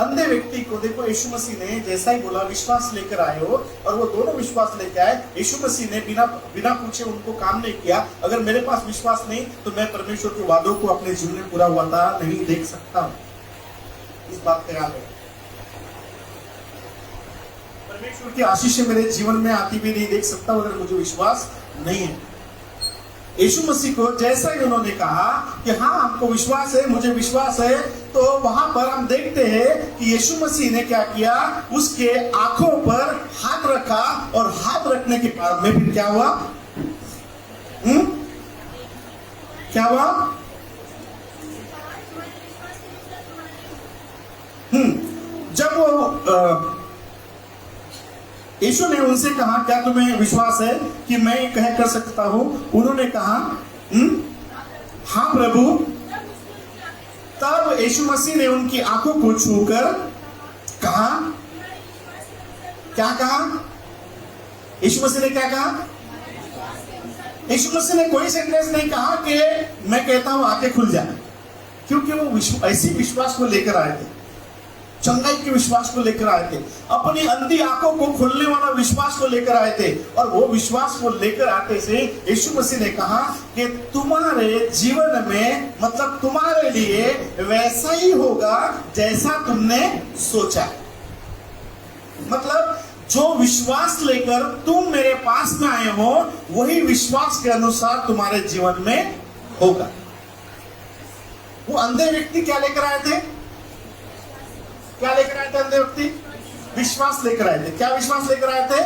अंधे व्यक्ति को देखो, यीशु मसीह ने जैसा ही बोला विश्वास लेकर आए हो, और वो दोनों विश्वास लेकर आए। यीशु मसीह ने बिना पूछे उनको काम नहीं किया। अगर मेरे पास विश्वास नहीं तो मैं परमेश्वर के वादों को अपने जीवन में पूरा होता नहीं देख सकता हूं। इस बात का याद है। परमेश्वर की आशीष मेरे जीवन में आती भी नहीं देख सकता अगर मुझे विश्वास नहीं है। यीशु मसीह को जैसा ही उन्होंने कहा कि हाँ हमको विश्वास है, मुझे विश्वास है, तो वहां पर हम देखते हैं कि यीशु मसीह ने क्या किया, उसके आंखों पर हाथ रखा, और हाथ रखने के बाद में फिर क्या हुआ? क्या हुआ? जब वो यीशु ने उनसे कहा क्या तुम्हें विश्वास है कि मैं कह कर सकता हूं? उन्होंने कहा हाँ प्रभु। तब यीशु मसीह ने उनकी आंखों को छूकर कहा, क्या कहा? यीशु मसीह ने क्या कहा? यीशु मसीह ने कोई सेंटेंस नहीं कहा कि मैं कहता हूं आंखें खुल जाए, क्योंकि वो ऐसी विश्वास को लेकर आए थे, चंगाई के विश्वास को लेकर आए थे, अपनी अंधी आंखों को खोलने वाला विश्वास को लेकर आए थे। और वो विश्वास को लेकर आते से यीशु मसीह ने कहा कि तुम्हारे जीवन में मतलब तुम्हारे लिए वैसा ही होगा जैसा तुमने सोचा। मतलब जो विश्वास लेकर तुम मेरे पास में आए हो, वही विश्वास के अनुसार तुम्हारे जीवन में होगा। वो अंधे व्यक्ति क्या लेकर आए थे? क्या लेकर आए थे अंधे व्यक्ति? विश्वास लेकर आए थे। क्या विश्वास लेकर आए थे?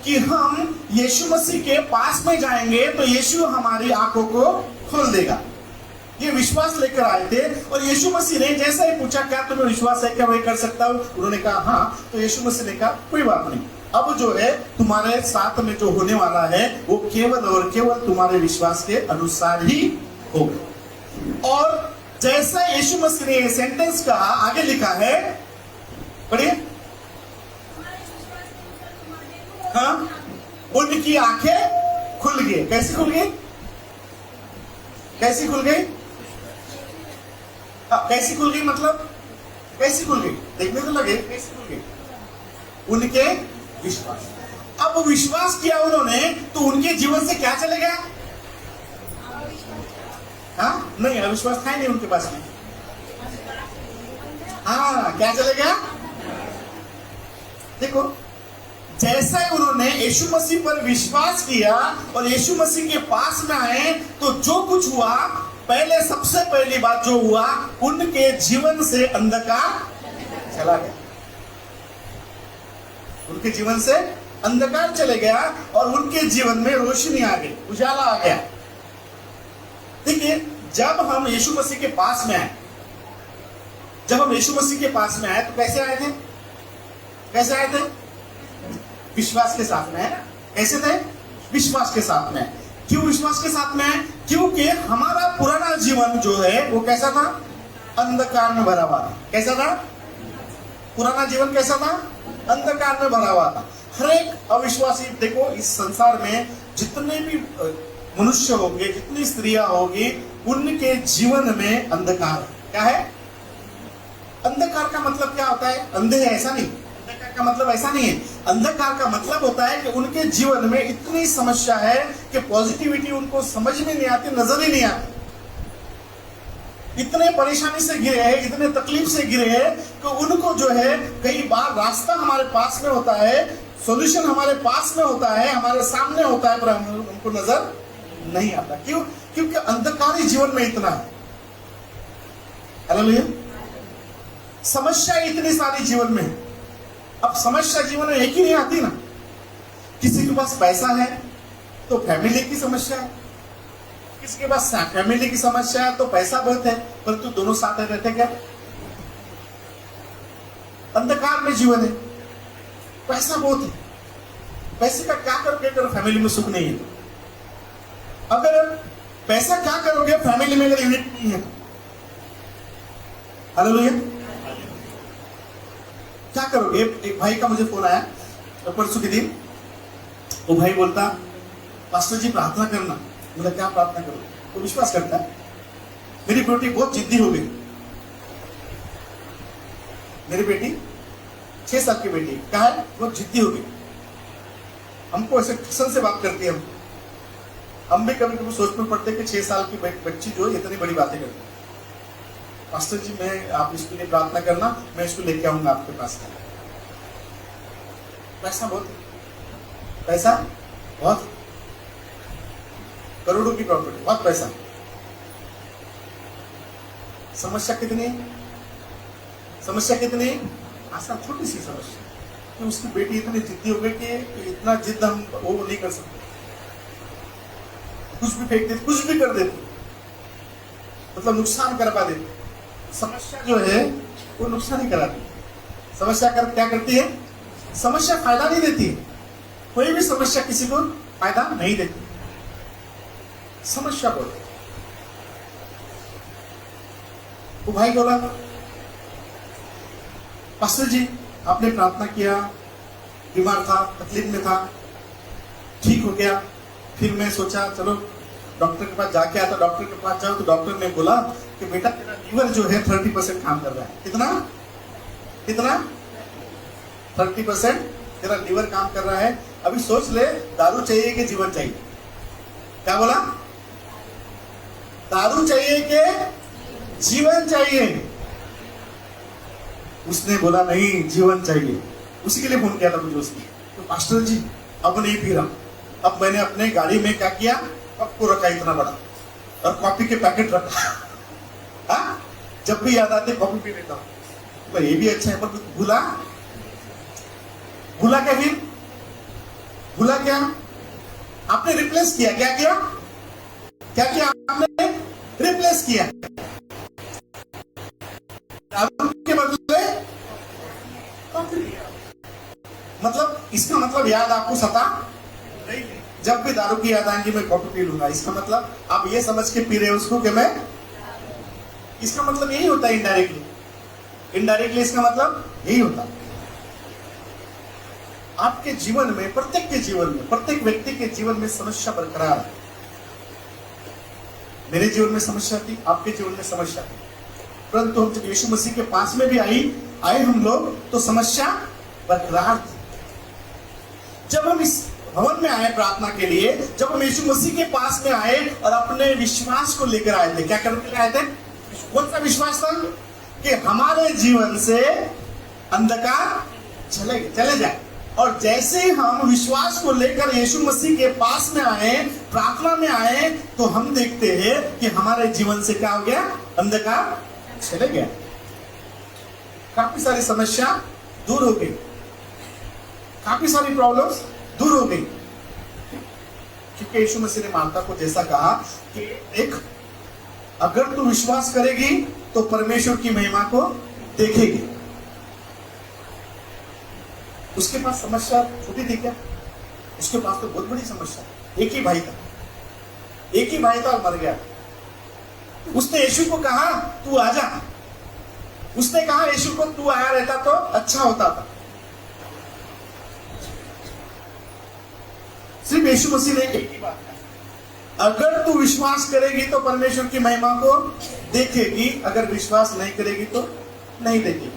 कि हम यीशु मसीह के पास में जाएंगे तो यीशु हमारी आंखों को खोल देगा। ये विश्वास लेकर आए थे। और यीशु मसीह ने जैसा ही पूछा क्या तुम्हें विश्वास है, क्या मैं कर सकता हूं? उन्होंने कहा हाँ। तो यीशु मसीह ने कहा कोई बात नहीं, अब जो है तुम्हारे साथ में जो होने वाला है वो केवल और केवल तुम्हारे विश्वास के अनुसार ही होगा। और जैसा यीशु मसीह ने ये सेंटेंस कहा, आगे लिखा है, पढ़िए, हाँ, उनकी आंखें खुल गई। कैसी खुल गई? कैसी खुल गई? कैसी खुल गई मतलब कैसी खुल गई? देखने तो लगे कैसी खुल गई? उनके विश्वास। अब विश्वास किया उन्होंने तो उनके जीवन से क्या चले गया? हाँ, नहीं, अविश्वास था ही नहीं उनके पास में। हाँ, क्या चले गया? देखो, जैसा ही उन्होंने यीशु मसीह पर विश्वास किया और यीशु मसीह के पास में आए तो जो कुछ हुआ, पहले सबसे पहली बात जो हुआ, उनके जीवन से अंधकार चला गया। उनके जीवन से अंधकार चले गया और उनके जीवन में रोशनी आ गई, उजाला आ गया। देखिए, जब हम यीशु मसीह के पास में आए, जब हम यीशु मसीह के पास में आए तो कैसे आए थे? कैसे आए थे? विश्वास के साथ में, है ना? कैसे थे? विश्वास के साथ में। क्यों विश्वास के साथ में है? क्योंकि हमारा पुराना जीवन जो है वो कैसा था? अंधकार में भरा हुआ था। कैसा था? पुराना जीवन कैसा था? अंधकार में भरा हुआ था। हर एक अविश्वासी, देखो इस संसार में जितने भी मनुष्य होंगे, जितनी स्त्रियां होगी, उनके जीवन में अंधकार है। क्या है? अंधकार का मतलब क्या होता है? अंधे है ऐसा नहीं, अंधकार का मतलब ऐसा नहीं है। अंधकार का मतलब होता है कि उनके जीवन में इतनी समस्या है कि पॉजिटिविटी उनको समझ में नहीं आती, नजर ही नहीं आती। इतने परेशानी से घिरे हैं, इतने तकलीफ से घिरे हैं कि उनको जो है कई बार रास्ता हमारे पास में होता है, सॉल्यूशन हमारे पास में होता है, हमारे सामने होता है, पर उनको नजर नहीं आता। क्यों? क्योंकि अंधकारी जीवन में इतना है। हालेलुया। समस्या इतनी सारी जीवन में है। अब समस्या जीवन में एक ही नहीं आती ना। किसी के पास पैसा है तो फैमिली की समस्या है, किसी के पास फैमिली की समस्या है तो पैसा बहुत है, परंतु दोनों साथ रहते क्या? अंधकार में जीवन है, पैसा बहुत है, पैसे का क्या करोगे अगर फैमिली में सुख नहीं है? अगर पैसा क्या करोगे फैमिली में अगर यूनिट नहीं है? हालेलुया। क्या करोगे? एक भाई का मुझे फोन आया परसों के दिन। वो भाई बोलता, पास्टर जी प्रार्थना करना। मतलब क्या प्रार्थना करो? वो विश्वास करता है मेरी बेटी बहुत जिद्दी हो गई। मेरी बेटी 6 साल की बेटी क्या है, बहुत जिद्दी हो गई। हमको ऐसे ठसन से बात करती है। हम भी कभी कभी सोच में पड़ते कि 6 साल की बच्ची जो है इतनी बड़ी बातें करती है। पास्टर जी मैं आप इसके लिए प्रार्थना करना, मैं इसको लेके आऊंगा आपके पास। पैसा बहुत, पैसा बहुत, करोड़ों की प्रॉपर्टी, बहुत पैसा। समस्या कितनी है? समस्या कितनी है? आसान छोटी सी समस्या कि उसकी बेटी इतनी जिद्दी हो गई कि इतना जिद हम वो नहीं कर सकते। कुछ भी फेंक देती, कुछ भी कर देती, मतलब नुकसान करवा देती। समस्या जो है वो नुकसान ही कराती है। समस्या क्या करती है? समस्या फायदा नहीं देती है। कोई भी समस्या किसी को फायदा नहीं देती। समस्या बोलते। वो भाई बोला, पास्टर जी आपने प्रार्थना किया, बीमार था, तकलीफ में था, ठीक हो गया। फिर मैं सोचा चलो डॉक्टर के पास जाके आता। डॉक्टर के पास जाओ तो डॉक्टर ने बोला कि बेटा तेरा लीवर जो है 30% काम कर रहा है। कितना? कितना? 30% तेरा लीवर काम कर रहा है। अभी सोच ले, दारू चाहिए कि जीवन चाहिए? क्या बोला? दारू चाहिए कि जीवन चाहिए? उसने बोला नहीं, जीवन चाहिए। उसी के लिए फोन किया था मुझे उसने। तो पास्टर जी अब नहीं पी रहा। अब मैंने अपने गाड़ी में क्या किया, कप को रखा इतना बड़ा और कॉफी के पैकेट रखा। हाँ, जब भी याद आते कॉफी पी लेता हूँ। पर ये भी अच्छा है, पर भूला क्या? फिर भूला क्या? आपने रिप्लेस किया। क्या किया? क्या किया आपने? रिप्लेस किया। दारू के बदले कॉफी लिया। मतलब इसका मतलब याद आपको सता नहीं। जब भी दारू की याद आएंगी मैं कॉफी पी लूंगा। इसका मतलब आप ये समझ के पी रहे हो उसको कि मैं, इसका मतलब यही होता है इनडायरेक्टली। इनडायरेक्टली इसका मतलब यही होता है। आपके जीवन में, प्रत्येक के जीवन में, प्रत्येक व्यक्ति के जीवन में समस्या बरकरार है। मेरे जीवन में समस्या थी, आपके जीवन में समस्या थी, परंतु हम जब यीशु मसीह के पास में भी आए हम लोग तो समस्या बरकरार थी। जब हम इस भवन में आए प्रार्थना के लिए, जब हम यीशु मसीह के पास में आए और अपने विश्वास को लेकर आए थे, क्या करने के लिए आए थे? कौन सा विश्वास था? कि हमारे जीवन से अंधकार चले जाए। और जैसे ही हम विश्वास को लेकर यीशु मसीह के पास में आए, प्रार्थना में आए, तो हम देखते हैं कि हमारे जीवन से क्या हो गया? अंधकार चले गया। काफी सारी समस्या दूर हो गई, काफी सारी प्रॉब्लम्स दूर हो गई। क्योंकि यीशु मसीह ने मार्था को जैसा कहा कि एक, अगर तू विश्वास करेगी तो परमेश्वर की महिमा को देखेगी। उसके पास समस्या छोटी थी क्या? उसके पास तो बहुत बड़ी समस्या। एक ही भाई था, एक ही भाई था और मर गया। उसने यीशु को कहा तू आजा। उसने कहा यीशु को तू आया रहता तो अच्छा होता था। सिर्फ यीशु मसीह ने एक ही बात कहा, अगर तू विश्वास करेगी तो परमेश्वर की महिमा को देखेगी, अगर विश्वास नहीं करेगी तो नहीं देखेगी।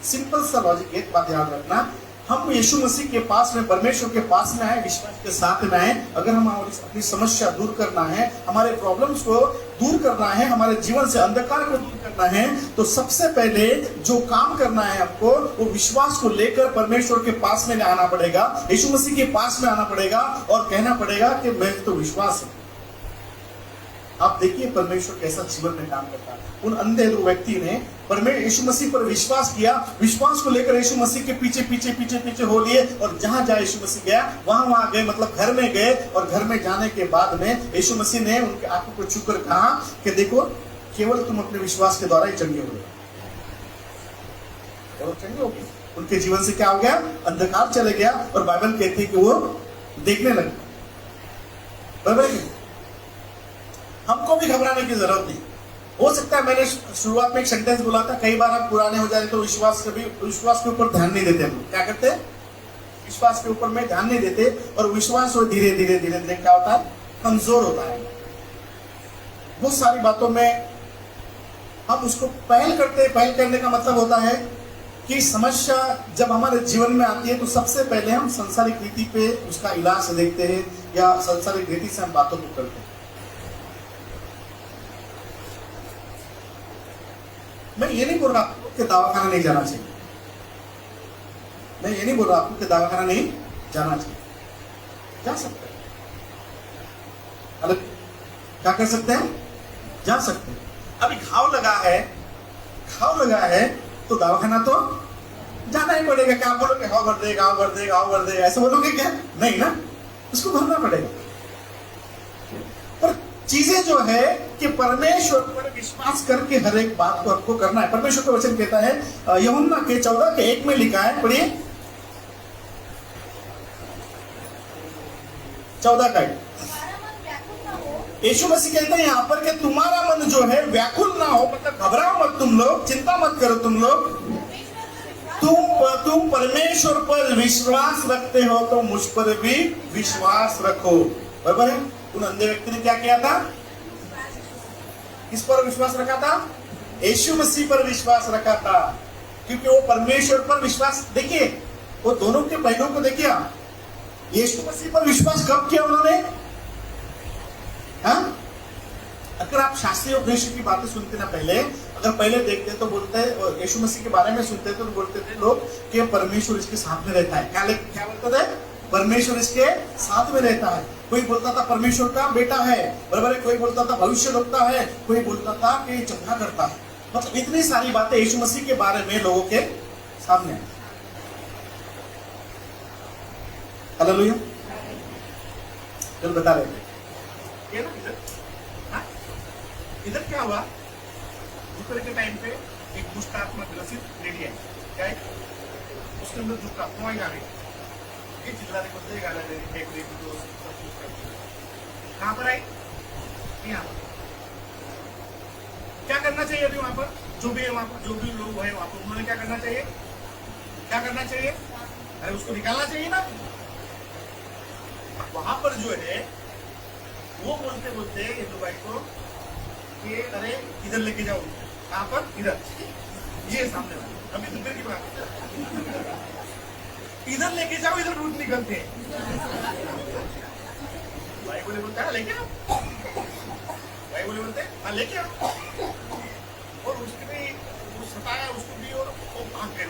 सिंपल सा लॉजिक, एक बात याद रखना, हम यीशु मसीह के पास में, परमेश्वर के पास में आए, विश्वास के साथ में आए। अगर हम अपनी समस्या दूर करना है, हमारे प्रॉब्लम्स को दूर करना है, हमारे जीवन से अंधकार को दूर करना है, तो सबसे पहले जो काम करना है हमको, वो विश्वास को लेकर परमेश्वर के पास में आना पड़ेगा, यीशु मसीह के पास में आना पड़ेगा और कहना पड़ेगा कि मैं तो विश्वास है। आप देखिए परमेश्वर कैसा जीवन में काम करता है। उन अंधे दो व्यक्ति ने परमेश्वर यीशु मसीह पर विश्वास किया, विश्वास को लेकर यीशु मसीह के पीछे पीछे पीछे पीछे हो लिए, और जहां जहां यीशु मसीह गया वहां गए, मतलब घर में गए, और घर में जाने के बाद में यीशु मसीह ने उनके आंखों को छूकर कहा कि देखो, केवल तुम अपने विश्वास के द्वारा ही चंगे हो गए, केवल चंगे हो गए। उनके जीवन से क्या हो गया? अंधकार चले गया, और बाइबल कहती है कि वो देखने लगे। बाइबल हमको भी घबराने की जरूरत नहीं। हो सकता है, मैंने शुरुआत में एक सेंटेंस बोला था, कई बार हम पुराने हो जाए तो विश्वास के ऊपर ध्यान नहीं देते। हम क्या करते हैं? विश्वास के ऊपर में ध्यान नहीं देते, और विश्वास वो धीरे धीरे धीरे धीरे क्या होता है? कमजोर होता है। बहुत सारी बातों में हम उसको पहल करते हैं। पहल करने का मतलब होता है कि समस्या जब हमारे जीवन में आती है तो सबसे पहले हम सांसारिक रीति पे उसका इलाज देखते हैं, या सांसारिक रीति से हम बातों को करते हैं। मैं ये नहीं बोल रहा आपको कि दवाखाना नहीं जाना चाहिए, मैं ये नहीं बोल रहा आपको कि दवाखाना नहीं जाना चाहिए, जा सकते हैं। अलग क्या कर सकते हैं? जा सकते हैं। अभी घाव लगा है तो दवाखाना तो जाना ही पड़ेगा। क्या बोलोगे? घाव भर दे, घाव भर दे, घाव भर दे, ऐसे बोलोगे क्या? नहीं ना, उसको भरना पड़ेगा। पर चीजें जो है कि परमेश्वर पर विश्वास करके हर एक बात को आपको करना है। परमेश्वर का वचन कहता है, यूहन्ना के 14:1 में लिखा है, पढ़िए 14:1। यीशु मसीह कहते हैं यहाँ पर कि तुम्हारा मन जो है व्याकुल ना हो, मतलब घबराओ मत तुम लोग, चिंता मत करो तुम लोग, तुम परमेश्वर पर विश्वास रखते हो तो मुझ पर भी विश्वास रखो। बराबर है? उन अंधे व्यक्ति ने क्या किया था? किस पर विश्वास रखा था? यीशु मसीह पर विश्वास रखा था, क्योंकि वो परमेश्वर पर विश्वास, देखिए वो दोनों के पहलुओं को देखिए। यीशु मसीह पर विश्वास कब किया उन्होंने? हाँ? अगर आप शास्त्रीय उपदेश की बातें सुनते ना, अगर पहले देखते तो बोलते हैं, यीशु मसीह के बारे में सुनते तो बोलते थे लोग कि परमेश्वर इसके साथ में रहता है। क्या बोलते थे? परमेश्वर इसके साथ में रहता है। कोई बोलता था परमेश्वर का बेटा है, बराबर है? कोई बोलता था भविष्य देखता है, कोई बोलता था कि चंगा करता है। मतलब इतनी सारी बातें यीशु मसीह के बारे में लोगों के सामने। हालेलुया। चलो बता रहे थे ना, इधर क्या हुआ? दोपहर के टाइम पे एक दुष्ट आत्मा ग्रसित लेडी है, क्या है? उसके अंदर दुष्ट आत्मा आ गई, ये चिल्लाने को से गाला दे रही है, कहाँ पर आई? यहाँ। क्या करना चाहिए अभी वहां पर? जो भी है वहां पर, जो भी लोग है वहां पर, उन्होंने क्या करना चाहिए? क्या करना चाहिए? अरे उसको निकालना चाहिए ना। वहां पर जो है वो बोलते बोलते ये दो भाई को कि अरे इधर लेके जाओ। कहाँ पर? इधर, ये सामने वाला, अभी दूसरे की बात, इधर लेके जाओ, इधर रूट निकलते हैं। भाई बोले बोलता है लेके आओ, भाई बोले बोलते हाँ लेके आओ, और उसके भी वो सताया उसको भी, और वो भाग गए।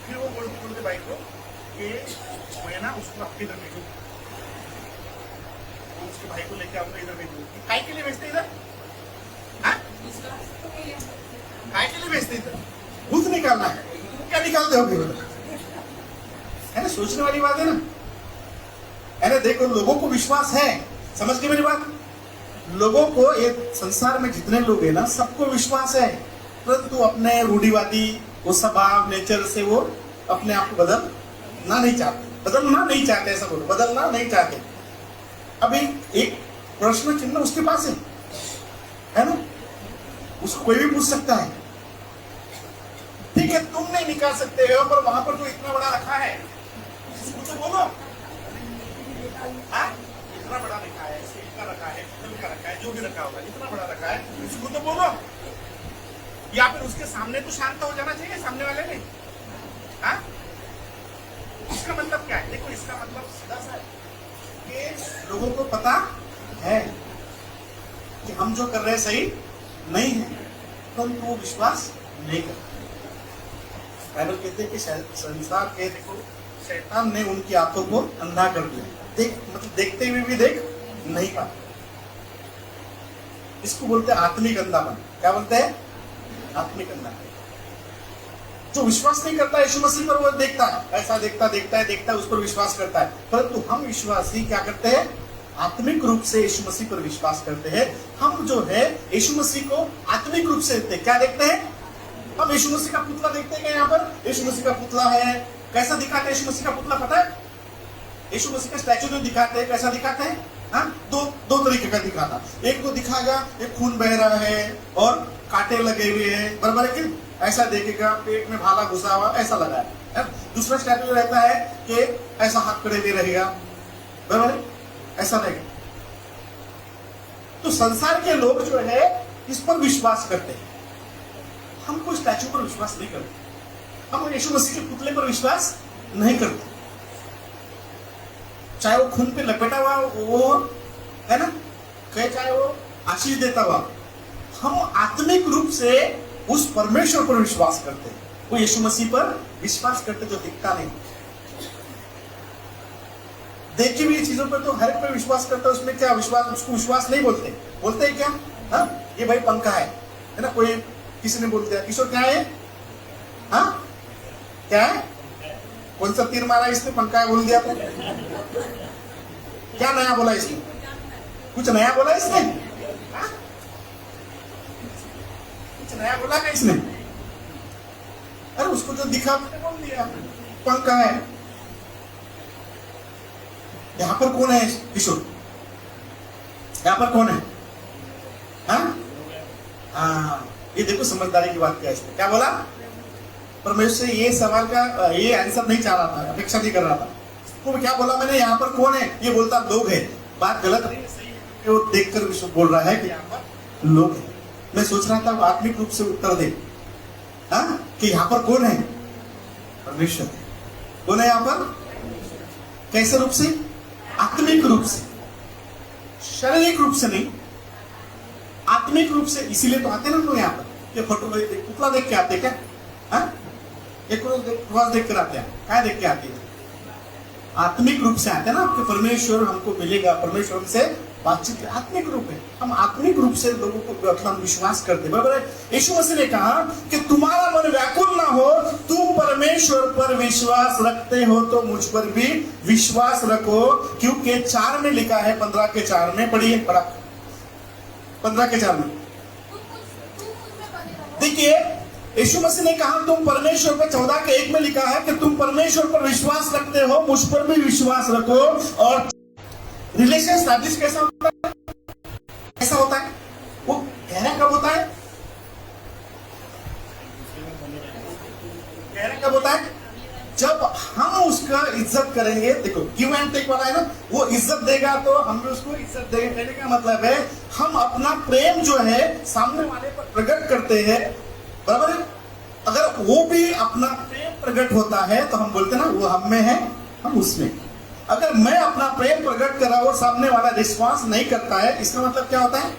फिर वो बोलते बोलते भाई को कि मैं ना उसको आपके इधर भेजू, उसके भाई को लेके आऊंगा इधर भेजू। काय के लिए भेजते इधर? काय के लिए भेजते इधर? भूत निकालना है। क्या निकालते हो? है ना, सोचने वाली बात है ना। है ना, देखो लोगों को विश्वास है, समझ गए मेरी बात? लोगों को, ये संसार में जितने लोग हैं ना, सबको विश्वास है, परंतु अपने रूढ़िवादी वो स्वभाव नेचर से वो अपने आप को बदलना नहीं चाहते, ऐसा बोलो, बदलना नहीं चाहते। अभी एक प्रश्न चिन्ह उसके पास है ना, उसको कोई भी पूछ सकता है। ठीक है, तुम नहीं निकाल सकते हो, पर वहां पर जो इतना बड़ा रखा है उसको तो बोलो। इतना बड़ा रखा है, इतना रखा है, का रखा है, जो भी रखा होगा, इतना बड़ा रखा है, उसको तो बोलो। या फिर उसके सामने तो शांत हो जाना चाहिए सामने वाले ने। हाँ? इसका मतलब क्या है? देखो इसका मतलब सीधा सा है कि लोगों को पता है कि हम जो कर रहे हैं सही नहीं है, तो वो विश्वास नहीं करते। बाइबल कहते हैं कि संसार के देखो शैतान ने उनकी आंखों को अंधा कर दिया, मतलब देखते हुए भी देख नहीं पाते। इसको बोलते हैं आत्मिक अंधापन। क्या बोलते हैं? आत्मिक अंधापन। जो विश्वास नहीं करता यीशु मसीह पर, वो देखता है, ऐसा देखता है, उस पर विश्वास करता है। परंतु हम विश्वासी क्या करते हैं? आत्मिक रूप से यीशु मसीह पर विश्वास करते हैं। हम जो है यीशु मसीह को आत्मिक रूप से देखते हैं। क्या देखते हैं? हम यीशु मसीह का पुतला देखते हैं। यहाँ पर यीशु मसीह का पुतला है, कैसा दिखाते हैं यीशु मसीह का पुतला? पता है? यीशु मसीह का स्टैचू जो दिखाते हैं, कैसा दिखाते हैं? हाँ, दो तरीके का दिखाता। एक तो दिखाएगा एक खून बह रहा है और कांटे लगे हुए हैं, बराबर है कि ऐसा देखेगा, पेट में भाला घुसा हुआ ऐसा लगा है। दूसरा स्टैचू रहता है कि ऐसा हाथ खड़े हुए रहेगा, बराबर है, ऐसा रहेगा। तो संसार के लोग जो है इस पर विश्वास करते हैं। हम कोई स्टैचू पर विश्वास नहीं करते। हम यीशु मसीह के पुतले पर विश्वास नहीं करते, चाहे वो खून पे लपेटा हुआ वो है ना, चाहे वो आशीष देता हुआ। हम आत्मिक रूप से उस परमेश्वर पर विश्वास करते हैं, वो यीशु मसीह पर विश्वास करते जो दिखता नहीं। देखी हुई चीजों पर तो हर एक पर विश्वास करता है, उसमें क्या विश्वास, उसको विश्वास नहीं बोलते। बोलते हैं क्या? हाँ, ये भाई पंखा है ना, कोई किसी ने बोलते हैं किशोर क्या है? हाँ, क्या है? कौन सा तीर मारा इसने? पंखा है बोल दिया तो क्या नया बोला इसने? कुछ नया बोला इसने? हाँ? कुछ नया बोला क्या इसने? अरे उसको जो दिखा मैंने बोल दिया पंखा है। यहां पर कौन है किशोर? यहां पर कौन है? हाँ, ये देखो समझदारी की बात क्या है इसने। क्या बोला? परमेश्वर से ये सवाल का ये आंसर नहीं चाह रहा था, अपेक्षा नहीं कर रहा था। तो क्या बोला मैंने? यहाँ पर कौन है? ये बोलता लोग है। बात गलत नहीं है, सही है। वो देखकर विश्व बोल रहा है कि यहाँ पर लोग है। मैं सोच रहा था वो आत्मिक रूप से उत्तर दे, हाँ, कि यहाँ पर कौन है? परमेश्वर। कौन है यहाँ पर? कैसे रूप से? आत्मिक रूप से, शारीरिक रूप से नहीं, आत्मिक रूप से। इसीलिए तो आते ना लोग यहाँ पर, ये फोटो पुतला देख के आते क्या? हाँ, एक क्रॉस देख कर आते हैं। क्या देख के आते हैं? आत्मिक रूप से आते हैं ना, आपके परमेश्वर हमको मिलेगा, परमेश्वर से बातचीत आत्मिक रूप है। हम आत्मिक रूप से लोगों को हम विश्वास करते हैं, बराबर है। यीशु मसीह ने कहा कि तुम्हारा मन व्याकुल ना हो, तुम परमेश्वर पर विश्वास रखते हो तो मुझ पर भी विश्वास रखो, क्योंकि 4 में लिखा है, 15:4 में पढ़िए, पढ़ा 15:4 में देखिए यीशु मसीह ने कहा तुम परमेश्वर पर, 14:1 में लिखा है कि तुम परमेश्वर पर विश्वास रखते हो, मुझ पर भी विश्वास रखो। और रिलेशन स्टैब्लिश कैसा होता है? कैसा होता है? वो गहरा कब होता है? गहरा कब होता है? जब हम उसका इज्जत करेंगे। देखो गिव एंड टेक वाला है ना, वो इज्जत देगा तो हम भी उसको इज्जत देंगे। कहने का मतलब है हम अपना प्रेम जो है सामने वाले पर प्रकट करते हैं, बराबर है। अगर वो भी अपना प्रेम प्रकट होता है तो हम बोलते हैं ना वो हम में है, हम उसमें। अगर मैं अपना प्रेम प्रकट कर रहा हूं और सामने वाला रिस्पॉन्स नहीं करता है, इसका मतलब क्या होता है?